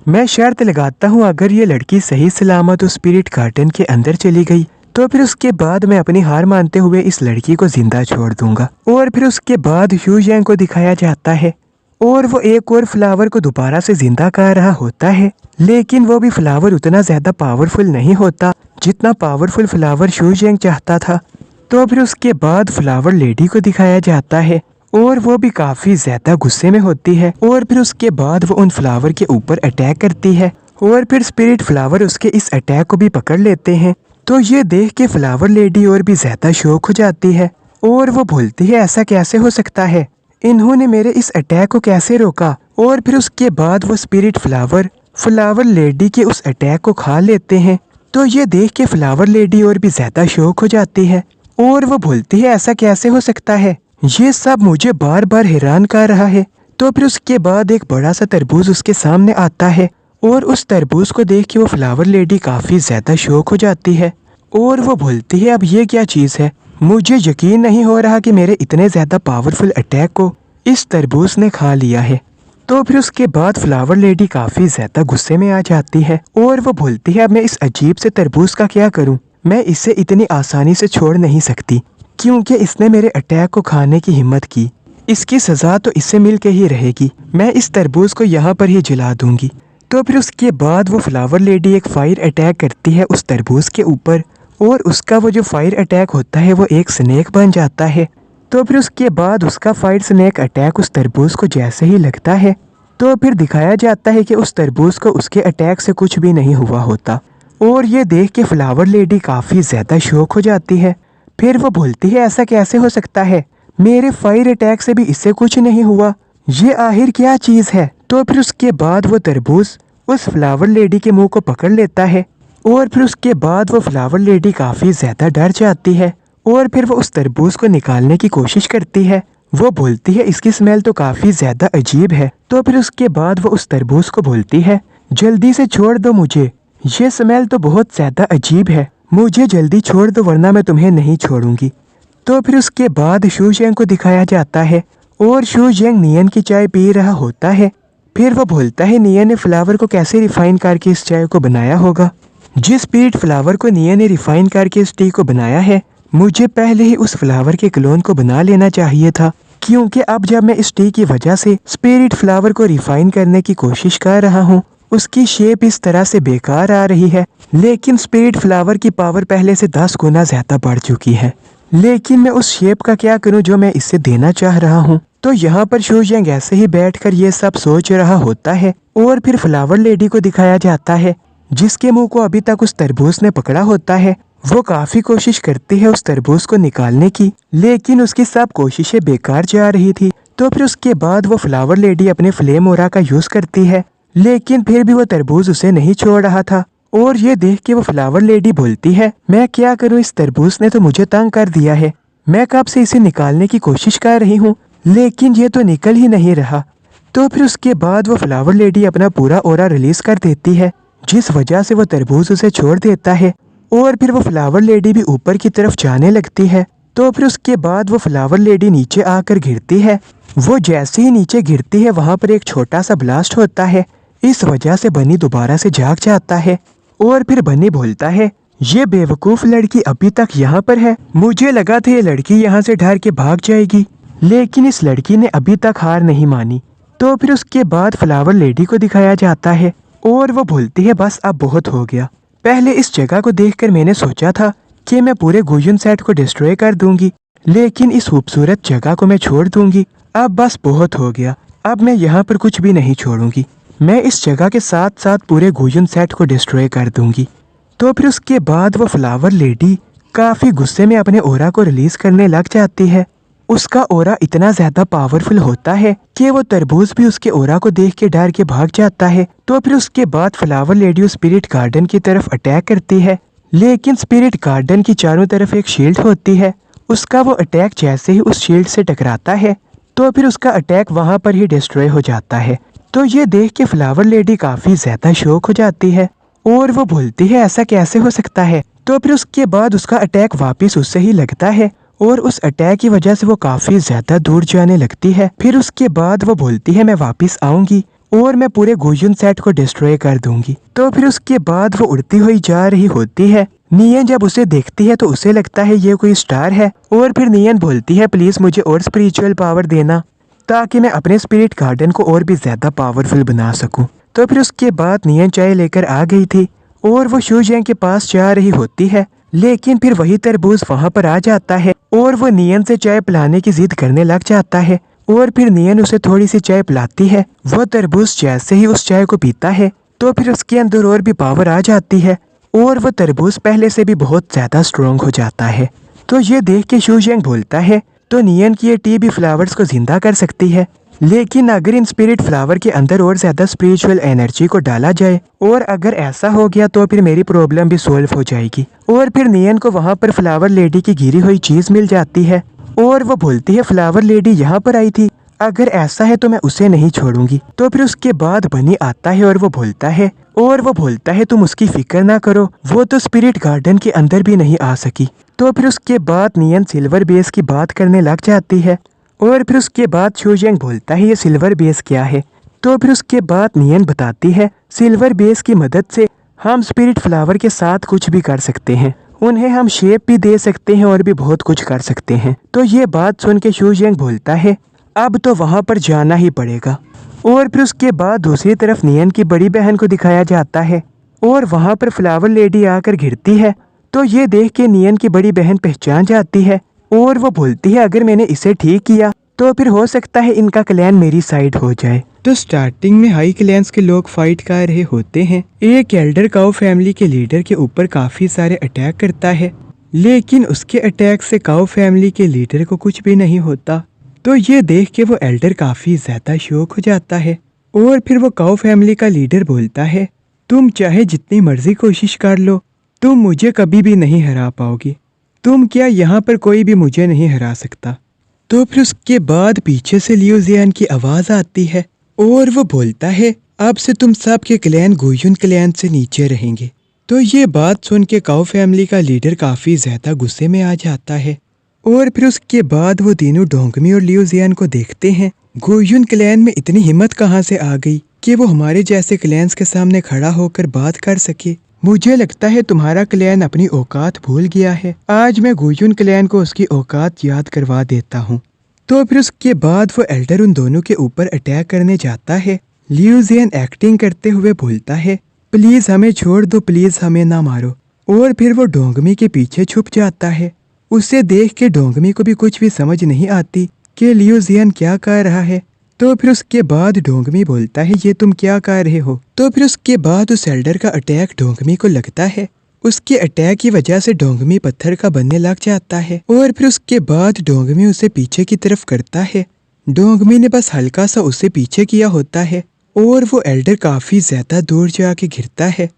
मैं शर्त लगाता हूँ अगर ये लड़की सही सलामत उस स्पिरिट गार्डन के अंदर चली गई तो फिर उसके बाद मैं अपनी हार मानते हुए इस लड़की को जिंदा छोड़ दूंगा। और फिर उसके बाद शू यंग को दिखाया जाता है और वो एक और फ्लावर को दोबारा से जिंदा कर रहा होता है, लेकिन वो भी फ्लावर उतना ज्यादा पावरफुल नहीं होता जितना पावरफुल फ्लावर शू यंग चाहता था। तो फिर उसके बाद फ्लावर लेडी को दिखाया जाता है और वो भी काफी ज्यादा गुस्से में होती है और फिर उसके बाद वो उन फ्लावर के ऊपर अटैक करती है और फिर स्पिरिट फ्लावर उसके इस अटैक को भी पकड़ लेते हैं। तो ये देख के फ्लावर लेडी और भी ज्यादा शौक हो जाती है और वो बोलती है, ऐसा कैसे हो सकता है, इन्होंने मेरे इस अटैक को कैसे रोका। और फिर उसके बाद वो स्पिरिट फ्लावर लेडी के उस अटैक को खा लेते हैं। तो ये देख के फ्लावर लेडी और भी ज्यादा शौक हो जाती है और वो बोलती है ऐसा कैसे हो सकता है, ये सब मुझे बार बार हैरान कर रहा है। तो फिर उसके बाद एक बड़ा सा तरबूज उसके सामने आता है और उस तरबूज को देख के वो फ्लावर लेडी काफी ज्यादा शौक हो जाती है और वो बोलती है अब ये क्या चीज है, मुझे यकीन नहीं हो रहा कि मेरे इतने ज्यादा पावरफुल अटैक को इस तरबूज ने खा लिया है। तो फिर उसके बाद फ्लावर लेडी काफी ज्यादा गुस्से में आ जाती है और वो बोलती है अब मैं इस अजीब से तरबूज का क्या करूं, मैं इसे इतनी आसानी से छोड़ नहीं सकती क्योंकि इसने मेरे अटैक को खाने की हिम्मत की, इसकी सजा तो इससे मिल के ही रहेगी, मैं इस तरबूज को यहाँ पर ही जला दूंगी। तो फिर उसके बाद वो फ्लावर लेडी एक फायर अटैक करती है उस तरबूज के ऊपर और उसका वो जो फायर अटैक होता है वो एक स्नेक बन जाता है। तो फिर उसके बाद उसका फायर स्नेक अटैक उस तरबूज को जैसे ही लगता है तो फिर दिखाया जाता है कि उस तरबूज को उसके अटैक से कुछ भी नहीं हुआ होता और ये देख के फ्लावर लेडी काफ़ी ज़्यादा शौक हो जाती है। फिर वो बोलती है ऐसा कैसे हो सकता है, मेरे फायर अटैक से भी इससे कुछ नहीं हुआ, ये आखिर क्या चीज़ है। तो फिर उसके बाद वो तरबूज उस फ्लावर लेडी के मुंह को पकड़ लेता है और फिर उसके बाद वो फ्लावर लेडी काफ़ी ज़्यादा डर जाती है और फिर वो उस तरबूज को निकालने की कोशिश करती है। वो बोलती है इसकी स्मेल तो काफ़ी ज़्यादा अजीब है। तो फिर उसके बाद वो उस तरबूज को बोलती है जल्दी से छोड़ दो मुझे, ये स्मेल तो बहुत ज़्यादा अजीब है, मुझे जल्दी छोड़ दो वरना मैं तुम्हें नहीं छोड़ूंगी। तो फिर उसके बाद शू जेंग को दिखाया जाता है और शू जेंग नियन की चाय पी रहा होता है। फिर वो बोलता है नियन ने फ्लावर को कैसे रिफाइन करके इस चाय को बनाया होगा, जिस स्पिरिट फ्लावर को नियन ने रिफाइन करके इस टी को बनाया है मुझे पहले ही उस फ्लावर के क्लोन को बना लेना चाहिए था, क्योंकि अब जब मैं इस टी की वजह से स्पिरिट फ्लावर को रिफाइन करने की कोशिश कर रहा हूँ उसकी शेप इस तरह से बेकार आ रही है, लेकिन स्पिरिट फ्लावर की पावर पहले से 10 गुना ज्यादा बढ़ चुकी है, लेकिन मैं उस शेप का क्या करूं जो मैं इससे देना चाह रहा हूं। तो यहाँ पर शू जेंग ऐसे ही बैठकर ये सब सोच रहा होता है और फिर फ्लावर लेडी को दिखाया जाता है जिसके मुंह को अभी तक उस तरबूज ने पकड़ा होता है। वो काफी कोशिश करती है उस तरबूज को निकालने की, लेकिन उसकी सब कोशिशें बेकार जा रही थी। तो फिर उसके बाद वो फ्लावर लेडी अपने फ्लेम ओरा का यूज करती है, लेकिन फिर भी वो तरबूज उसे नहीं छोड़ रहा था और ये देख के वो फ्लावर लेडी बोलती है मैं क्या करूं, इस तरबूज ने तो मुझे तंग कर दिया है, मैं कब से इसे निकालने की कोशिश कर रही हूँ लेकिन ये तो निकल ही नहीं रहा। तो फिर उसके बाद वो फ्लावर लेडी अपना पूरा ओरा रिलीज कर देती है जिस वजह से वो तरबूज उसे छोड़ देता है और फिर वो फ्लावर लेडी भी ऊपर की तरफ जाने लगती है। तो फिर उसके बाद वो फ्लावर लेडी नीचे आकर गिरती है। वो जैसे ही नीचे गिरती है वहाँ पर एक छोटा सा ब्लास्ट होता है, इस वजह से बनी दोबारा से जाग जाता है और फिर बनी बोलता है ये बेवकूफ़ लड़की अभी तक यहाँ पर है, मुझे लगा था ये लड़की यहाँ से डर के भाग जाएगी, लेकिन इस लड़की ने अभी तक हार नहीं मानी। तो फिर उसके बाद फ्लावर लेडी को दिखाया जाता है और वो बोलती है बस अब बहुत हो गया, पहले इस जगह को देखकर मैंने सोचा था कि मैं पूरे गुयन सेट को डिस्ट्रॉय कर दूंगी, लेकिन इस खूबसूरत जगह को मैं छोड़ दूंगी, अब बस बहुत हो गया, अब मैं यहाँ पर कुछ भी नहीं छोड़ूंगी, मैं इस जगह के साथ साथ पूरे गुयन सेट को डिस्ट्रॉय कर दूंगी। तो फिर उसके बाद वो फ्लावर लेडी काफ़ी गुस्से में अपने ओरा को रिलीज करने लग जाती है। उसका ओरा इतना ज़्यादा पावरफुल होता है कि वो तरबूज भी उसके ओरा को देख के डर के भाग जाता है। तो फिर उसके बाद फ्लावर लेडी स्पिरिट गार्डन की तरफ अटैक करती है, लेकिन स्पिरिट गार्डन की चारों तरफ एक शील्ड होती है, उसका वो अटैक जैसे ही उस शील्ड से टकराता है तो फिर उसका अटैक वहाँ पर ही डिस्ट्रॉय हो जाता है। तो ये देख के फ्लावर लेडी काफ़ी ज़्यादा शौक हो जाती है और वो बोलती है ऐसा कैसे हो सकता है। तो फिर उसके बाद उसका अटैक वापस उससे ही लगता है और उस अटैक की वजह से वो काफ़ी ज़्यादा दूर जाने लगती है। फिर उसके बाद वो बोलती है मैं वापस आऊँगी और मैं पूरे गुयन सेट को डिस्ट्रॉय कर दूंगी। तो फिर उसके बाद वो उड़ती हुई जा रही होती है। नियन जब उसे देखती है तो उसे लगता है ये कोई स्टार है और फिर नियन बोलती है प्लीज़ मुझे और स्पिरिचुअल पावर देना ताकि मैं अपने स्पिरिट गार्डन को और भी ज़्यादा पावरफुल बना सकूं। तो फिर उसके बाद नियन चाय लेकर आ गई थी और वो शू जेंग के पास जा रही होती है, लेकिन फिर वही तरबूज वहाँ पर आ जाता है और वो नियन से चाय पिलाने की जिद करने लग जाता है और फिर नियन उसे थोड़ी सी चाय पिलाती है। वो तरबूज जैसे ही उस चाय को पीता है तो फिर उसके अंदर और भी पावर आ जाती है और वो तरबूज पहले से भी बहुत ज़्यादा स्ट्रॉन्ग हो जाता है। तो ये देख के शू जेंग बोलता है तो नियन की ये टी भी फ्लावर्स को जिंदा कर सकती है। लेकिन अगर इन स्पिरिट फ्लावर के अंदर और ज्यादा स्पिरिचुअल एनर्जी को डाला जाए और अगर ऐसा हो गया तो फिर मेरी प्रॉब्लम भी सॉल्व हो जाएगी। और फिर नियन को वहाँ पर फ्लावर लेडी की गिरी हुई चीज मिल जाती है और वो बोलती है फ्लावर लेडी यहाँ पर आई थी, अगर ऐसा है तो मैं उसे नहीं छोड़ूंगी। तो फिर उसके बाद बनी आता है और वो बोलता है तुम उसकी फिक्र ना करो, वो तो स्पिरिट गार्डन के अंदर भी नहीं आ सकी। तो फिर उसके बाद नियन सिल्वर बेस की बात करने लग जाती है और फिर उसके बाद शूजियांग बोलता है ये सिल्वर बेस क्या है। तो फिर उसके बाद नियन बताती है सिल्वर बेस की मदद से हम स्पिरिट फ्लावर के साथ कुछ भी कर सकते हैं, उन्हें हम शेप भी दे सकते हैं और भी बहुत कुछ कर सकते हैं। तो ये बात सुन के शूजियांग बोलता है अब तो वहाँ पर जाना ही पड़ेगा। और फिर उसके बाद दूसरी तरफ नियन की बड़ी बहन को दिखाया जाता है और वहाँ पर फ्लावर लेडी आकर घिरती है। तो ये देख के नियन की बड़ी बहन पहचान जाती है और वो बोलती है अगर मैंने इसे ठीक किया तो फिर हो सकता है इनका क्लैन मेरी साइड हो जाए। तो स्टार्टिंग में हाई क्लैंस के लोग फाइट कर रहे होते हैं। एक एल्डर काऊ फैमिली के लीडर के ऊपर काफी सारे अटैक करता है, लेकिन उसके अटैक से काऊ फैमिली के लीडर को कुछ भी नहीं होता। तो ये देख के वो एल्डर काफी ज्यादा शॉक हो जाता है और फिर वो काऊ फैमिली का लीडर बोलता है तुम चाहे जितनी मर्जी कोशिश कर लो, तुम मुझे कभी भी नहीं हरा पाओगी, तुम क्या यहाँ पर कोई भी मुझे नहीं हरा सकता। तो फिर उसके बाद पीछे से लियो जियान की आवाज आती है और वो बोलता है अब से तुम सबके क्लैन गुयुन क्लैन से नीचे रहेंगे। तो ये बात सुन के काऊ फैमिली का लीडर काफी ज्यादा गुस्से में आ जाता है और फिर उसके बाद वो तीनों डोंगमी और लियो जियान को देखते हैं गुयुन क्लैन में इतनी हिम्मत कहाँ से आ गई कि वो हमारे जैसे क्लैंस के सामने खड़ा होकर बात कर सके। मुझे लगता है तुम्हारा क्लैन अपनी औकात भूल गया है, आज मैं गुयुन क्लैन को उसकी औकात याद करवा देता हूँ। तो फिर उसके बाद वो एल्डर उन दोनों के ऊपर अटैक करने जाता है। लियो जियान एक्टिंग करते हुए बोलता है प्लीज हमें छोड़ दो, प्लीज हमें ना मारो। और फिर वो डोंगमी के पीछे छुप जाता है। उसे देख के डोंगमी को भी कुछ भी समझ नहीं आती कि लियो जियान क्या कर रहा है। तो फिर उसके बाद डोंगमी बोलता है ये तुम क्या कर रहे हो। तो फिर उसके बाद उस एल्डर का अटैक डोंगमी को लगता है। उसके अटैक की वजह से डोंगमी पत्थर का बनने लग जाता है और फिर उसके बाद डोंगमी उसे पीछे की तरफ करता है। डोंगमी ने बस हल्का सा उसे पीछे किया होता है और वो एल्डर काफी ज्यादा दूर जाके गिरता है।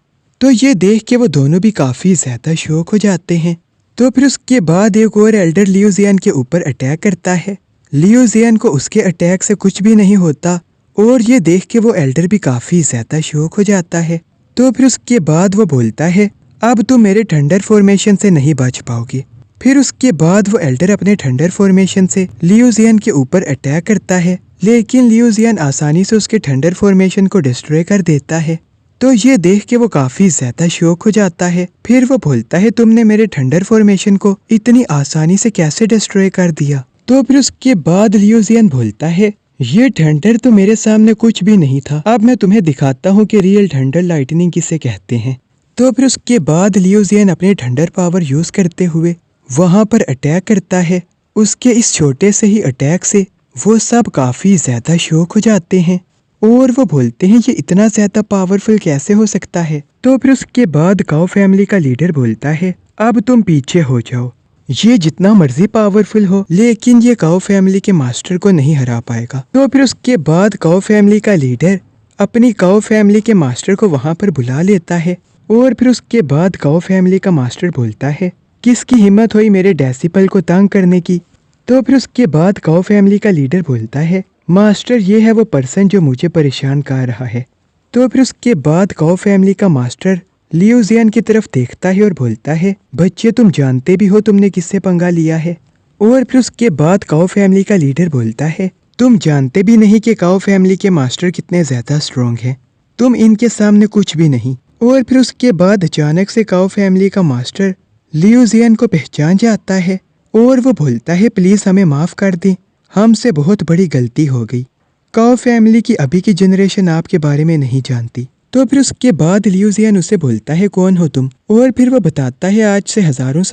तो ये देख के वो दोनों भी काफी ज्यादा शॉक हो जाते हैं। तो फिर उसके बाद एक और एल्डर लियो जियान के ऊपर अटैक करता है। लियो जियान को उसके अटैक से कुछ भी नहीं होता और ये देख के वो एल्डर भी काफी ज्यादा शॉक हो जाता है। तो फिर उसके बाद वो बोलता है अब तुम मेरे थंडर फॉर्मेशन से नहीं बच पाओगे। फिर उसके बाद वो एल्डर अपने थंडर फॉर्मेशन से लियो जियान के ऊपर अटैक करता है, लेकिन लियो जियान आसानी से उसके थंडर फॉर्मेशन को डिस्ट्रॉय कर देता है। तो ये देख के वो काफी ज्यादा शॉक हो जाता है। फिर वो बोलता है तुमने मेरे थंडर फॉर्मेशन को इतनी आसानी से कैसे डिस्ट्रॉय कर दिया। तो फिर उसके बाद लियो जियान बोलता है ये थंडर तो मेरे सामने कुछ भी नहीं था, अब मैं तुम्हें दिखाता हूँ कि रियल थंडर लाइटनिंग किसे कहते हैं। तो फिर उसके बाद लियो जियान अपने थंडर पावर यूज करते हुए वहां पर अटैक करता है। उसके इस छोटे से ही अटैक से वो सब काफी ज्यादा शॉक हो जाते हैं और वो बोलते हैं ये इतना ज्यादा पावरफुल कैसे हो सकता है। तो फिर उसके बाद काऊ फैमिली का लीडर बोलता है अब तुम पीछे हो जाओ, ये जितना मर्जी पावरफुल हो लेकिन ये काऊ फैमिली के मास्टर को नहीं हरा पाएगा। तो फिर उसके बाद काऊ फैमिली का लीडर अपनी काऊ फैमिली के मास्टर को वहां पर बुला लेता है और फिर उसके बाद काऊ फैमिली का मास्टर बोलता है किसकी हिम्मत हुई मेरे डेसिपल को तंग करने की। तो फिर उसके बाद काऊ फैमिली का लीडर बोलता है मास्टर ये है वो पर्सन जो मुझे परेशान कर रहा है। तो फिर उसके बाद काऊ फैमिली का मास्टर लियो जियान की तरफ देखता है और बोलता है बच्चे तुम जानते भी हो तुमने किससे पंगा लिया है। और फिर उसके बाद काऊ फैमिली का लीडर बोलता है तुम जानते भी नहीं कि काऊ फैमिली के मास्टर कितने ज्यादा स्ट्रॉन्ग हैं, तुम इनके सामने कुछ भी नहीं। और फिर उसके बाद अचानक से काऊ फैमिली का मास्टर लियो जियान को पहचान जाता है और वो बोलता है प्लीज हमें माफ कर दें, हमसे बहुत बड़ी गलती हो गई। काऊ फैमिली की अभी की जनरेशन आपके बारे में नहीं जानती। तो फिर उसके बाद लियो जियान उसे बोलता है कौन हो तुम। और फिर वो बताता है आज से हजारों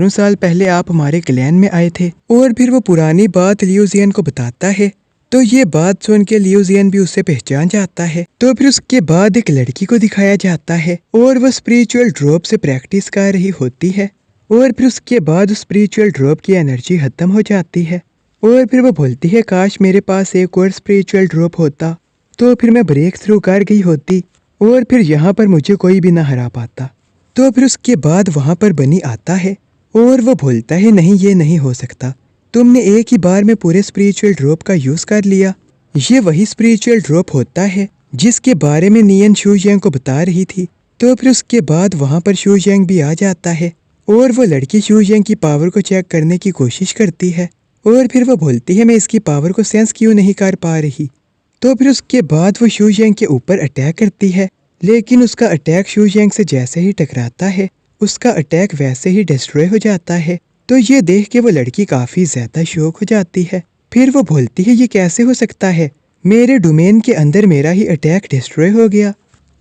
साल पहले आप हमारे क्लैन में आए थे। और फिर वो पुरानी बात लियो जियान को बताता है। तो ये बात सुन के लियो जियान भी उससे पहचान जाता है। तो फिर उसके बाद एक लड़की को दिखाया जाता है और वो स्पिरिचुअल ड्रॉप से प्रैक्टिस कर रही होती है। और फिर उसके बाद स्पिरिचुअल ड्रॉप की एनर्जी खत्म हो जाती है। और फिर वो बोलती है काश मेरे पास एक और स्पिरिचुअल ड्रॉप होता तो फिर मैं ब्रेक थ्रू कर गई होती और फिर यहाँ पर मुझे कोई भी ना हरा पाता। तो फिर उसके बाद वहाँ पर बनी आता है और वो बोलता है नहीं ये नहीं हो सकता, तुमने एक ही बार में पूरे स्पिरिचुअल ड्रॉप का यूज़ कर लिया। ये वही स्पिरिचुअल ड्रॉप होता है जिसके बारे में नियन शूजियांग को बता रही थी। तो फिर उसके बाद वहाँ पर शूजियांग भी आ जाता है और वो लड़की शूजियांग की पावर को चेक करने की कोशिश करती है और फिर वो बोलती है मैं इसकी पावर को सेंस क्यों नहीं कर पा रही। तो फिर उसके बाद वो शूजियांग के ऊपर अटैक करती है, लेकिन उसका अटैक शूजियांग से जैसे ही टकराता है उसका अटैक वैसे ही डिस्ट्रॉय हो जाता है। तो ये देख के वो लड़की काफ़ी ज़्यादा शॉक हो जाती है। फिर वो बोलती है ये कैसे हो सकता है, मेरे डोमेन के अंदर मेरा ही अटैक डिस्ट्रॉय हो गया।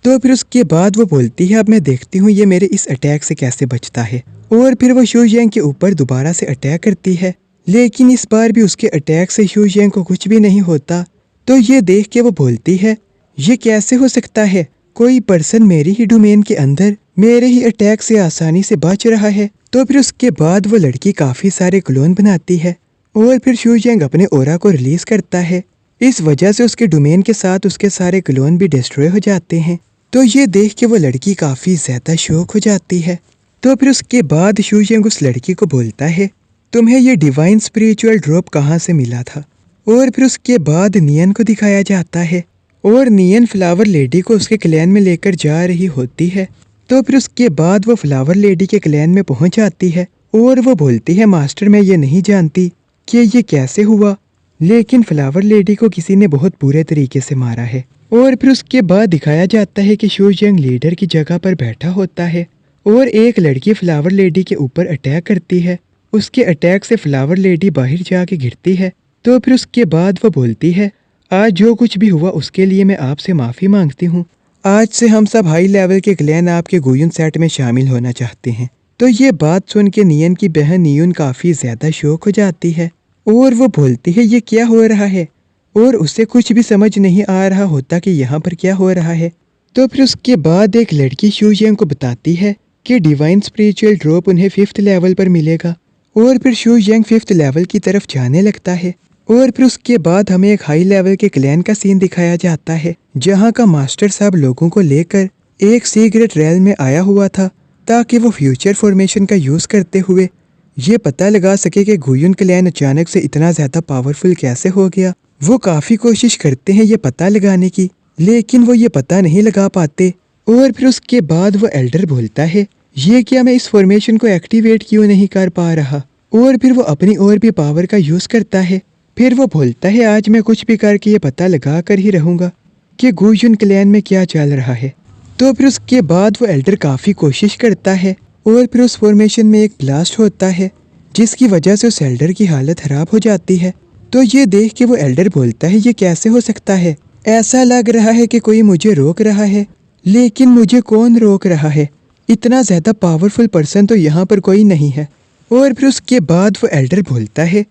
तो फिर उसके बाद वो बोलती है अब मैं देखती हूँ ये मेरे इस अटैक से कैसे बचता है। और फिर वो शूजियांग के ऊपर दोबारा से अटैक करती है, लेकिन इस बार भी उसके अटैक से शूजियांग को कुछ भी नहीं होता। तो ये देख के वो बोलती है ये कैसे हो सकता है, कोई पर्सन मेरी ही डोमेन के अंदर मेरे ही अटैक से आसानी से बच रहा है। तो फिर उसके बाद वो लड़की काफ़ी सारे क्लोन बनाती है और फिर शूजियांग अपने ओरा को रिलीज करता है। इस वजह से उसके डोमेन के साथ उसके सारे क्लोन भी डिस्ट्रॉय हो जाते हैं। तो ये देख के वो लड़की काफ़ी ज़्यादा शॉक हो जाती है। तो फिर उसके बाद शूजियांग उस लड़की को बोलता है तुम्हें ये डिवाइन स्पिरिचुअल ड्रॉप कहाँ से मिला था। और फिर उसके बाद नियन को दिखाया जाता है और नियन फ्लावर लेडी को उसके क्लैन में लेकर जा रही होती है। तो फिर उसके बाद वो फ्लावर लेडी के क्लैन में पहुंच जाती है और वो बोलती है मास्टर मैं ये नहीं जानती कि ये कैसे हुआ, लेकिन फ्लावर लेडी को किसी ने बहुत बुरे तरीके से मारा है। और फिर उसके बाद दिखाया जाता है कि शूजियांग लीडर की जगह पर बैठा होता है और एक लड़की फ्लावर लेडी के ऊपर अटैक करती है। उसके अटैक से फ्लावर लेडी बाहर जाके गिरती है। तो फिर उसके बाद वो बोलती है आज जो कुछ भी हुआ उसके लिए मैं आपसे माफ़ी मांगती हूँ। आज से हम सब हाई लेवल के क्लैन आपके गुयुन सेट में शामिल होना चाहते हैं। तो ये बात सुन के नियन की बहन नियुन काफ़ी ज़्यादा शौक हो जाती है और वो बोलती है ये क्या हो रहा है, और उसे कुछ भी समझ नहीं आ रहा होता कि यहाँ पर क्या हो रहा है। तो फिर उसके बाद एक लड़की शूजियांग को बताती है कि डिवाइन स्पिरिचुअल ड्रॉप उन्हें 5th लेवल पर मिलेगा और फिर शूजियांग 5th लेवल की तरफ जाने लगता है। और फिर उसके बाद हमें एक हाई लेवल के क्लैन का सीन दिखाया जाता है जहाँ का मास्टर साहब लोगों को लेकर एक सीक्रेट रैल में आया हुआ था ताकि वो फ्यूचर फॉर्मेशन का यूज़ करते हुए ये पता लगा सके कि गुयुन क्लैन अचानक से इतना ज़्यादा पावरफुल कैसे हो गया। वो काफ़ी कोशिश करते हैं ये पता लगाने की, लेकिन वो ये पता नहीं लगा पाते। और फिर उसके बाद वो एल्डर बोलता है ये क्या मैं इस फॉर्मेशन को एक्टिवेट क्यों नहीं कर पा रहा। और फिर वो अपनी और भी पावर का यूज़ करता है। फिर वो बोलता है आज मैं कुछ भी करके ये पता लगा कर ही रहूँगा कि गुयुन क्लैन में क्या चल रहा है। तो फिर उसके बाद वो एल्डर काफ़ी कोशिश करता है और फिर उस फॉर्मेशन में एक ब्लास्ट होता है जिसकी वजह से उस एल्डर की हालत ख़राब हो जाती है। तो ये देख के वो एल्डर बोलता है ये कैसे हो सकता है, ऐसा लग रहा है कि कोई मुझे रोक रहा है, लेकिन मुझे कौन रोक रहा है, इतना ज़्यादा पावरफुल पर्सन तो यहाँ पर कोई नहीं है। और फिर उसके बाद वो एल्डर बोलता है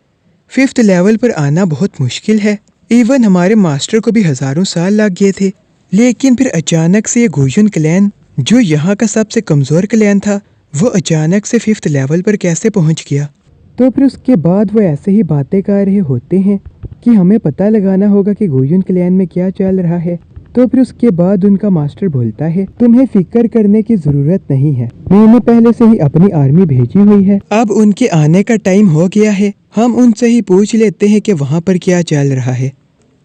5th लेवल पर आना बहुत मुश्किल है, इवन हमारे मास्टर को भी हज़ारों साल लग गए थे, लेकिन फिर अचानक से ये गुयुन क्लैन जो यहाँ का सबसे कमज़ोर क्लैन था वो अचानक से 5th लेवल पर कैसे पहुँच गया। तो फिर उसके बाद वो ऐसे ही बातें कर रहे होते हैं कि हमें पता लगाना होगा कि गुयुन क्लैन में क्या चल रहा है। तो फिर उसके बाद उनका मास्टर बोलता है तुम्हें फिक्र करने की ज़रूरत नहीं है, मैंने पहले से ही अपनी आर्मी भेजी हुई है, अब उनके आने का टाइम हो गया है, हम उनसे ही पूछ लेते हैं कि वहाँ पर क्या चल रहा है।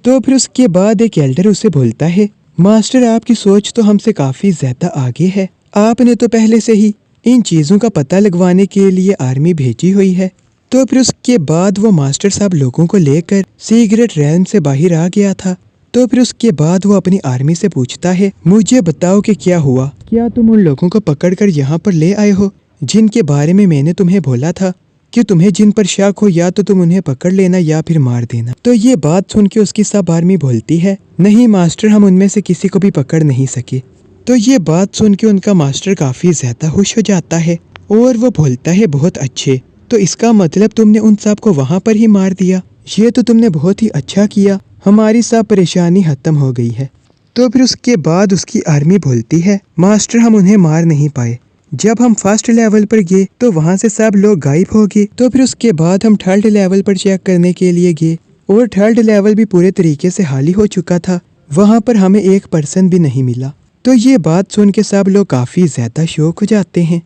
तो फिर उसके बाद एक एल्डर उसे बोलता है मास्टर आपकी सोच तो हमसे काफ़ी ज़्यादा आगे है, आपने तो पहले से ही इन चीज़ों का पता लगवाने के लिए आर्मी भेजी हुई है। तो फिर उसके बाद वो मास्टर साहब लोगों को लेकर सीक्रेट रैल्म से बाहर आ गया था। तो फिर उसके बाद वो अपनी आर्मी से पूछता है मुझे बताओ कि क्या हुआ, क्या तुम उन लोगों को पकड़कर यहाँ पर ले आए हो जिनके बारे में मैंने तुम्हें बोला था कि तुम्हें जिन पर शक हो या तो तुम उन्हें पकड़ लेना या फिर मार देना। तो ये बात सुन के उसकी सब आर्मी बोलती है नहीं मास्टर हम उनमें से किसी को भी पकड़ नहीं सके। तो ये बात सुन के उनका मास्टर काफ़ी ज़्यादा खुश हो जाता है और वो बोलता है बहुत अच्छे, तो इसका मतलब तुमने उन सब को वहाँ पर ही मार दिया, ये तो तुमने बहुत ही अच्छा किया, हमारी सब परेशानी खत्म हो गई है। तो फिर उसके बाद उसकी आर्मी बोलती है मास्टर हम उन्हें मार नहीं पाए, जब हम फर्स्ट लेवल पर गए तो वहाँ से सब लोग गायब हो गए। तो फिर उसके बाद हम थर्ड लेवल पर चेक करने के लिए गए और थर्ड लेवल भी पूरे तरीके से खाली हो चुका था। वहाँ पर हमें एक पर्सन भी नहीं मिला। तो ये बात सुन के सब लोग काफ़ी ज़्यादा शॉक हो जाते हैं।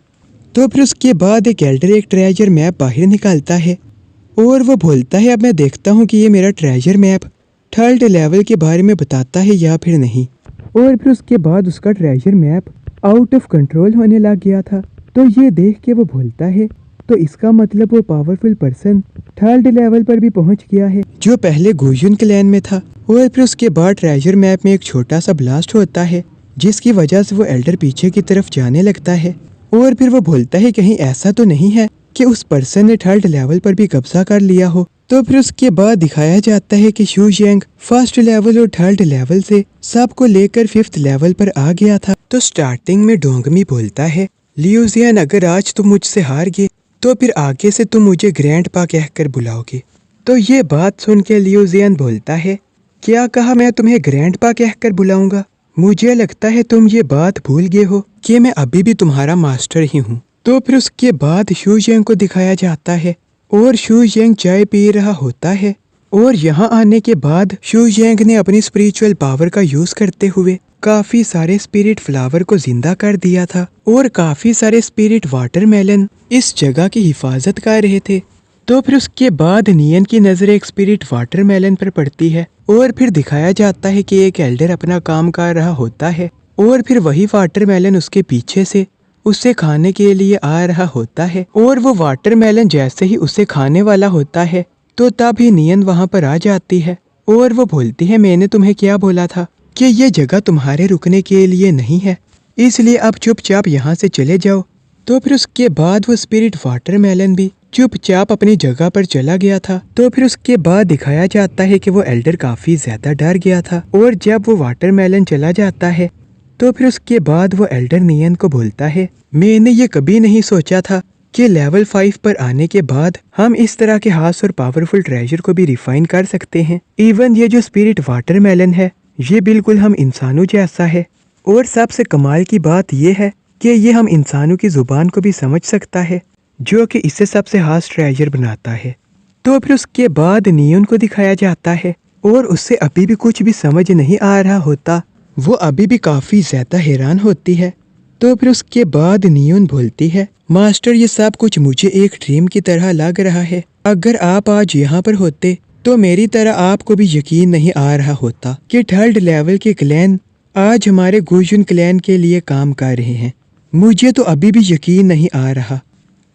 तो फिर उसके बाद एक एल्डर एक ट्रेजर मैप बाहर निकालता है और वो बोलता है अब मैं देखता हूँ कि ये मेरा ट्रेजर मैप थर्ड लेवल के बारे में बताता है या फिर नहीं। और फिर उसके बाद उसका treasure map out of control होने लग गया था। तो ये देख के वो बोलता है तो इसका मतलब वो पावरफुल पर्सन थर्ड लेवल पर भी पहुंच गया है जो पहले गुजुन क्लैन में था। और फिर उसके बाद ट्रेजर मैप में एक छोटा सा ब्लास्ट होता है जिसकी वजह से वो एल्डर पीछे की तरफ जाने लगता है। और फिर वो बोलता है कहीं ऐसा तो नहीं है कि उस पर्सन ने थर्ड लेवल पर भी कब्जा कर लिया हो। तो फिर उसके बाद दिखाया जाता है कि शू जेंग फर्स्ट लेवल और थर्ड लेवल से सबको लेकर फिफ्थ लेवल पर आ गया था। तो स्टार्टिंग में डोंगमी बोलता है लियू जियान अगर आज तुम मुझसे हार गए तो फिर आगे से तुम मुझे ग्रैंड पा कहकर बुलाओगे। तो ये बात सुन के लियू जियान बोलता है क्या कहा मैं तुम्हें ग्रैंड पा कहकर बुलाऊंगा? मुझे लगता है तुम ये बात भूल गए हो कि मैं अभी भी तुम्हारा मास्टर ही हूँ। तो फिर उसके बाद शू जेंग को दिखाया जाता है और शू जेंग चाय पी रहा होता है। और यहाँ आने के बाद शू जेंग ने अपनी स्पिरिचुअल पावर का यूज करते हुए काफी सारे स्पिरिट फ्लावर को जिंदा कर दिया था और काफी सारे स्पिरिट वाटरमेलन इस जगह की हिफाजत कर रहे थे। तो फिर उसके बाद नियन की नजर एक स्पिरिट वाटरमेलन पर पड़ती है और फिर दिखाया जाता है कि एक एल्डर अपना काम कर रहा होता है और फिर वही वाटरमेलन उसके पीछे से उसे खाने के लिए आ रहा होता है। और वो वाटरमेलन जैसे ही उसे खाने वाला होता है तो तभी नियन वहाँ पर आ जाती है और वो बोलती है मैंने तुम्हें क्या बोला था कि ये जगह तुम्हारे रुकने के लिए नहीं है, इसलिए अब चुपचाप यहाँ से चले जाओ। तो फिर उसके बाद वो स्पिरिट वाटरमेलन भी चुपचाप अपनी जगह पर चला गया था। तो फिर उसके बाद दिखाया जाता है कि वो एल्डर काफी ज्यादा डर गया था और जब वो वाटरमेलन चला जाता है तो फिर उसके बाद वो एल्डर नियन को बोलता है मैंने ये कभी नहीं सोचा था कि लेवल 5 पर आने के बाद हम इस तरह के हास और पावरफुल ट्रेजर को भी रिफाइन कर सकते हैं। इवन ये जो स्पिरिट वाटरमेलन है ये बिल्कुल हम इंसानों जैसा है और सबसे कमाल की बात ये है कि ये हम इंसानों की जुबान को भी समझ सकता है जो कि इसे सबसे हास ट्रेजर बनाता है। तो फिर उसके बाद नियन को दिखाया जाता है और उससे अभी भी कुछ भी समझ नहीं आ रहा होता, वो अभी भी काफी ज्यादा हैरान होती है। तो फिर उसके बाद नियन बोलती है मास्टर ये सब कुछ मुझे एक ड्रीम की तरह लग रहा है, अगर आप आज यहाँ पर होते तो मेरी तरह आपको भी यकीन नहीं आ रहा होता कि थर्ड लेवल के क्लैन आज हमारे गुजुन क्लैन के लिए काम कर रहे हैं। मुझे तो अभी भी यकीन नहीं आ रहा।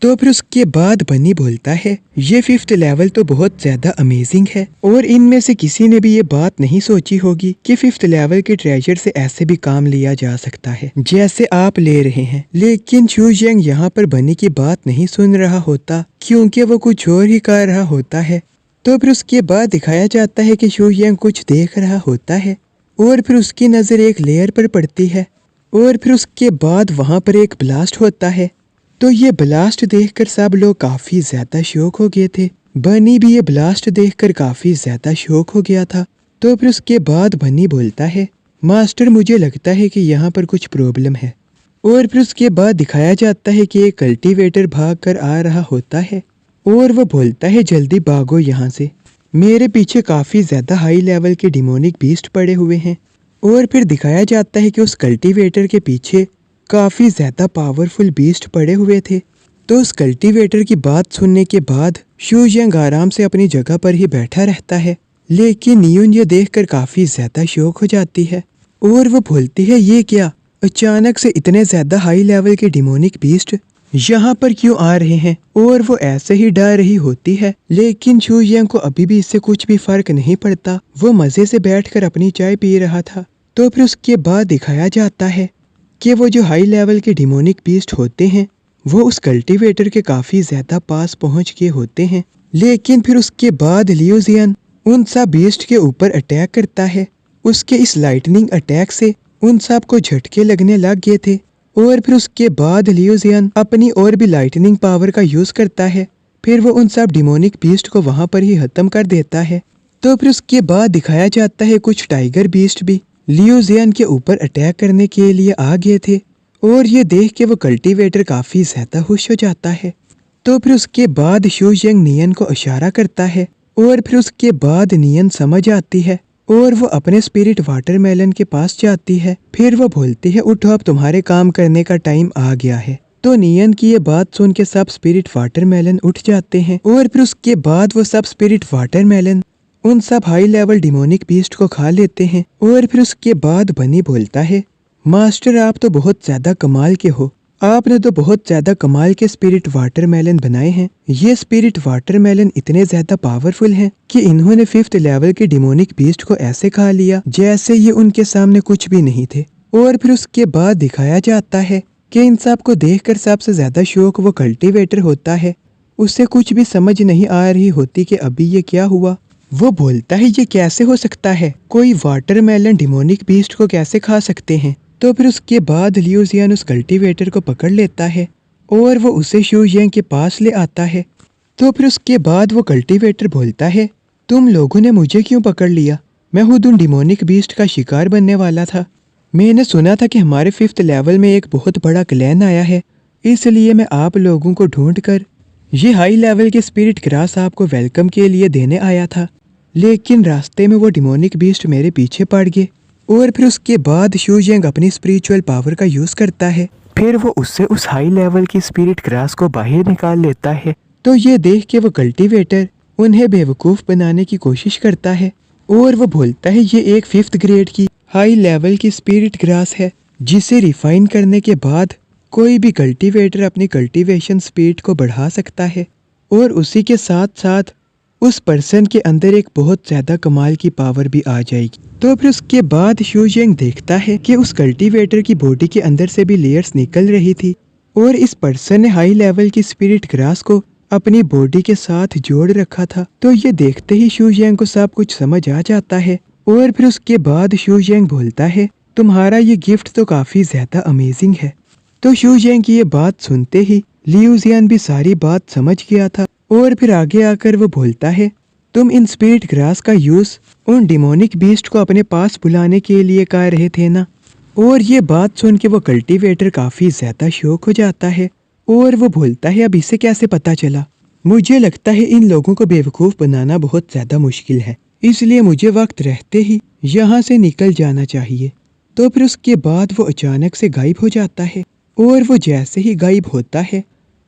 तो फिर उसके बाद बनी बोलता है ये फिफ्थ लेवल तो बहुत ज्यादा अमेजिंग है और इनमें से किसी ने भी ये बात नहीं सोची होगी कि फिफ्थ लेवल के ट्रेजर से ऐसे भी काम लिया जा सकता है जैसे आप ले रहे हैं। लेकिन शू जेंग यहाँ पर बनी की बात नहीं सुन रहा होता क्योंकि वो कुछ और ही कर रहा होता है। तो फिर उसके बाद दिखाया जाता है कि शू जेंग कुछ देख रहा होता है और फिर उसकी नजर एक लेयर पर पड़ती है और फिर उसके बाद वहाँ पर एक ब्लास्ट होता है। तो ये ब्लास्ट देखकर सब लोग काफी ज्यादा शॉक हो गए थे। बनी भी ये ब्लास्ट देखकर काफी ज्यादा शॉक हो गया था। तो फिर उसके बाद बनी बोलता है मास्टर मुझे लगता है कि यहाँ पर कुछ प्रॉब्लम है। और फिर उसके बाद दिखाया जाता है कि एक कल्टीवेटर भाग कर आ रहा होता है और वो बोलता है जल्दी भागो यहाँ से, मेरे पीछे काफी ज्यादा हाई लेवल के डिमोनिक बीस्ट पड़े हुए हैं। और फिर दिखाया जाता है कि उस कल्टीवेटर के पीछे काफी ज्यादा पावरफुल बीस्ट पड़े हुए थे। तो उस कल्टीवेटर की बात सुनने के बाद शू जेंग आराम से अपनी जगह पर ही बैठा रहता है। लेकिन नियन ये देखकर काफी ज्यादा शॉक हो जाती है और वो बोलती है ये क्या, अचानक से इतने ज्यादा हाई लेवल के डिमोनिक बीस्ट यहाँ पर क्यों आ रहे हैं। और वो ऐसे ही डर रही होती है लेकिन शू जेंग को अभी भी इससे कुछ भी फर्क नहीं पड़ता, वो मजे से बैठकर अपनी चाय पी रहा था। तो फिर उसके बाद दिखाया जाता है कि वो जो हाई लेवल के डिमोनिक बीस्ट होते हैं वो उस कल्टीवेटर के काफी ज्यादा पास पहुंच गए होते हैं। लेकिन फिर उसके बाद लियू जियान उन सब बीस्ट के ऊपर अटैक करता है। उसके इस लाइटनिंग अटैक से उन सब को झटके लगने लग गए थे और फिर उसके बाद लियू जियान अपनी और भी लाइटनिंग पावर का यूज करता है। फिर वो उन सब डिमोनिक बीस्ट को वहां पर ही खत्म कर देता है। तो फिर उसके बाद दिखाया जाता है कुछ टाइगर बीस्ट भी लियू जियान के ऊपर अटैक करने के लिए आ गए थे और ये देख के वो कल्टीवेटर काफी ज्यादा खुश हो जाता है। तो फिर उसके बाद शूजियांग नियन को इशारा करता है और फिर उसके बाद नियन समझ आती है और वो अपने स्पिरिट वाटरमेलन के पास जाती है। फिर वो बोलती है उठो, अब तुम्हारे काम करने का टाइम आ गया है। तो नियन की ये बात सुन के सब स्पिरिट वाटरमेलन उठ जाते हैं और फिर उसके बाद वो सब स्पिरिट वाटरमेलन उन सब हाई लेवल डिमोनिक बीस्ट को खा लेते हैं। और फिर उसके बाद बनी बोलता है मास्टर, आप तो बहुत ज्यादा कमाल के हो, आपने तो बहुत ज्यादा कमाल के स्पिरिट वाटरमेलन बनाए हैं। ये स्पिरिट वाटरमेलन इतने ज्यादा पावरफुल हैं कि इन्होंने 5th लेवल के डिमोनिक बीस्ट को ऐसे खा लिया जैसे ये उनके सामने कुछ भी नहीं थे। और फिर उसके बाद दिखाया जाता है कि इन सब को देखकर सबसे ज्यादा शौक वो कल्टीवेटर होता है। उसे कुछ भी समझ नहीं आ रही होती कि अभी ये क्या हुआ। वो बोलता है ये कैसे हो सकता है, कोई वाटरमेलन डिमोनिक बीस्ट को कैसे खा सकते हैं। तो फिर उसके बाद लियू जियान उस कल्टीवेटर को पकड़ लेता है और वो उसे शूजियांग के पास ले आता है। तो फिर उसके बाद वो कल्टीवेटर बोलता है तुम लोगों ने मुझे क्यों पकड़ लिया, मैं खुद उन डिमोनिक बीस्ट का शिकार बनने वाला था। मैंने सुना था कि हमारे 5th लेवल में एक बहुत बड़ा क्लैन आया है, इसलिए मैं आप लोगों को ढूंढ कर ये हाई लेवल के स्पिरिट ग्रास आपको वेलकम के लिए देने आया था। लेकिन रास्ते में वो डिमोनिक बीस्ट मेरे पीछे पड़ गए। और फिर उसके बाद शूजियांग अपनी स्पिरिचुअल पावर का यूज करता है। फिर वो उससे उस हाई लेवल की स्पिरिट ग्रास को बाहर निकाल लेता है। तो ये देख के वो कल्टीवेटर उन्हें बेवकूफ बनाने की कोशिश करता है और वो बोलता है ये एक 5th ग्रेड की हाई लेवल की स्पिरिट ग्रास है जिसे रिफाइन करने के बाद कोई भी कल्टीवेटर अपनी कल्टीवेशन स्पीड को बढ़ा सकता है और उसी के साथ साथ उस पर्सन के अंदर एक बहुत ज्यादा कमाल की पावर भी आ जाएगी। तो फिर उसके बाद शूजियांग देखता है कि उस कल्टीवेटर की बॉडी के अंदर से भी लेयर्स निकल रही थी और इस पर्सन ने हाई लेवल की स्पिरिट ग्रास को अपनी बॉडी के साथ जोड़ रखा था। तो ये देखते ही शूजियांग को सब कुछ समझ आ जाता है और फिर उसके बाद शूजियांग बोलता है तुम्हारा ये गिफ्ट तो काफी ज्यादा अमेजिंग है। तो शूजियांग की ये बात सुनते ही लियू जियान भी सारी बात समझ गया था और फिर आगे आकर वो बोलता है तुम इन स्पिरिट ग्रास का यूज उन डिमोनिक बीस्ट को अपने पास बुलाने के लिए कर रहे थे ना। और ये बात सुन के वो कल्टीवेटर काफी ज्यादा शौक हो जाता है और वो बोलता है अब इसे कैसे पता चला, मुझे लगता है इन लोगों को बेवकूफ बनाना बहुत ज्यादा मुश्किल है, इसलिए मुझे वक्त रहते ही यहाँ से निकल जाना चाहिए। तो फिर उसके बाद वो अचानक से गायब हो जाता है और वो जैसे ही गायब होता है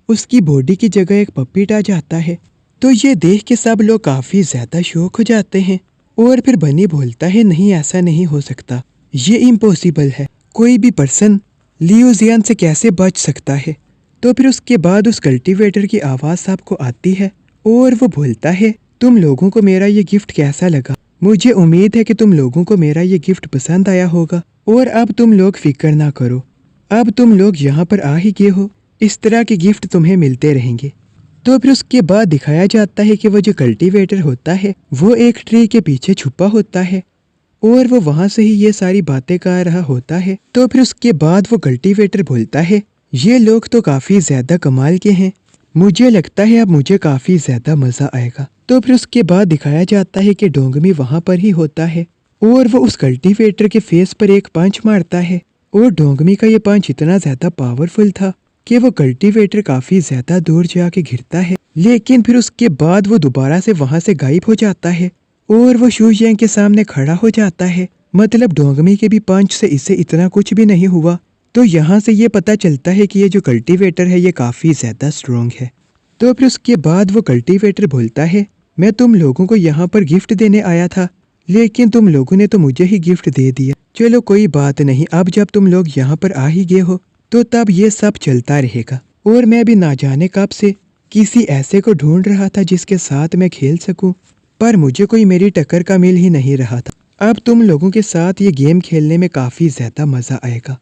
उसकी बॉडी की जगह एक पप्पीट आ जाता है। तो ये देख के सब लोग काफी ज्यादा शौक हो जाते हैं और फिर बनी बोलता है नहीं ऐसा नहीं हो सकता, ये इम्पॉसिबल है, कोई भी पर्सन लियू जियान से कैसे बच सकता है। तो फिर उसके बाद उस कल्टीवेटर की आवाज सबको आती है और वो बोलता है तुम लोगों को मेरा ये गिफ्ट कैसा लगा, मुझे उम्मीद है कि तुम लोगों को मेरा ये गिफ्ट पसंद आया होगा और अब तुम लोग फिक्र ना करो, अब तुम लोग यहाँ पर आ ही गए हो, इस तरह के गिफ्ट तुम्हें मिलते रहेंगे। तो फिर उसके बाद दिखाया जाता है कि वो जो कल्टीवेटर होता है वो एक ट्री के पीछे छुपा होता है और वो वहां से ही ये सारी बातें कर रहा होता है। तो फिर उसके बाद वो कल्टीवेटर बोलता है ये लोग तो काफी ज्यादा कमाल के हैं, मुझे लगता है अब मुझे काफी ज्यादा मजा आएगा। तो फिर उसके बाद दिखाया जाता है कि डोंगमी वहां पर ही होता है और वो उस कल्टीवेटर के फेस पर एक पंच मारता है और डोंगमी का ये पंच इतना ज्यादा पावरफुल था कि वो कल्टीवेटर काफी ज्यादा दूर जाके गिरता है। लेकिन फिर उसके बाद वो दोबारा से वहां से गायब हो जाता है और वो शूजियांग के सामने खड़ा हो जाता है। मतलब डोंगमी के भी पंच से इसे इतना कुछ भी नहीं हुआ। तो यहाँ से ये पता चलता है कि ये जो कल्टीवेटर है ये काफी ज्यादा स्ट्रोंग है। तो फिर उसके बाद वो कल्टीवेटर बोलता है मैं तुम लोगों को यहाँ पर गिफ्ट देने आया था, लेकिन तुम लोगों ने तो मुझे ही गिफ्ट दे दिया। चलो कोई बात नहीं, अब जब तुम लोग यहाँ पर आ ही गए हो तो तब ये सब चलता रहेगा। और मैं भी ना जाने कब से किसी ऐसे को ढूंढ रहा था जिसके साथ मैं खेल सकूं, पर मुझे कोई मेरी टक्कर का मिल ही नहीं रहा था। अब तुम लोगों के साथ ये गेम खेलने में काफी ज्यादा मजा आएगा।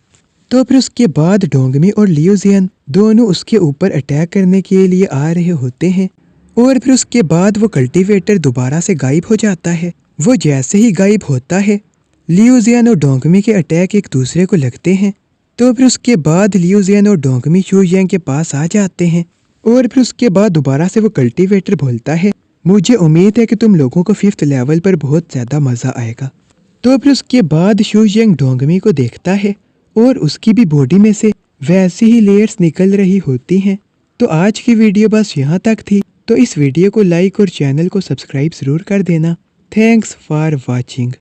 तो फिर उसके बाद डोंगमी और लियू जियान दोनों उसके ऊपर अटैक करने के लिए आ रहे होते हैं और फिर उसके बाद वो कल्टीवेटर दोबारा से गायब हो जाता है। वो जैसे ही गायब होता है लियू जियान और डोंगमी के अटैक एक दूसरे को लगते हैं। तो फिर उसके बाद लियू जियान और डोंगमी शूजियांग के पास आ जाते हैं और फिर उसके बाद दोबारा से वो कल्टीवेटर बोलता है मुझे उम्मीद है कि तुम लोगों को 5th लेवल पर बहुत ज्यादा मजा आएगा। तो फिर उसके बाद शूजियांग डोंगमी को देखता है और उसकी भी बॉडी में से वैसी ही लेयर्स निकल रही होती हैं। तो आज की वीडियो बस यहाँ तक थी। तो इस वीडियो को लाइक और चैनल को सब्सक्राइब ज़रूर कर देना। Thanks for watching.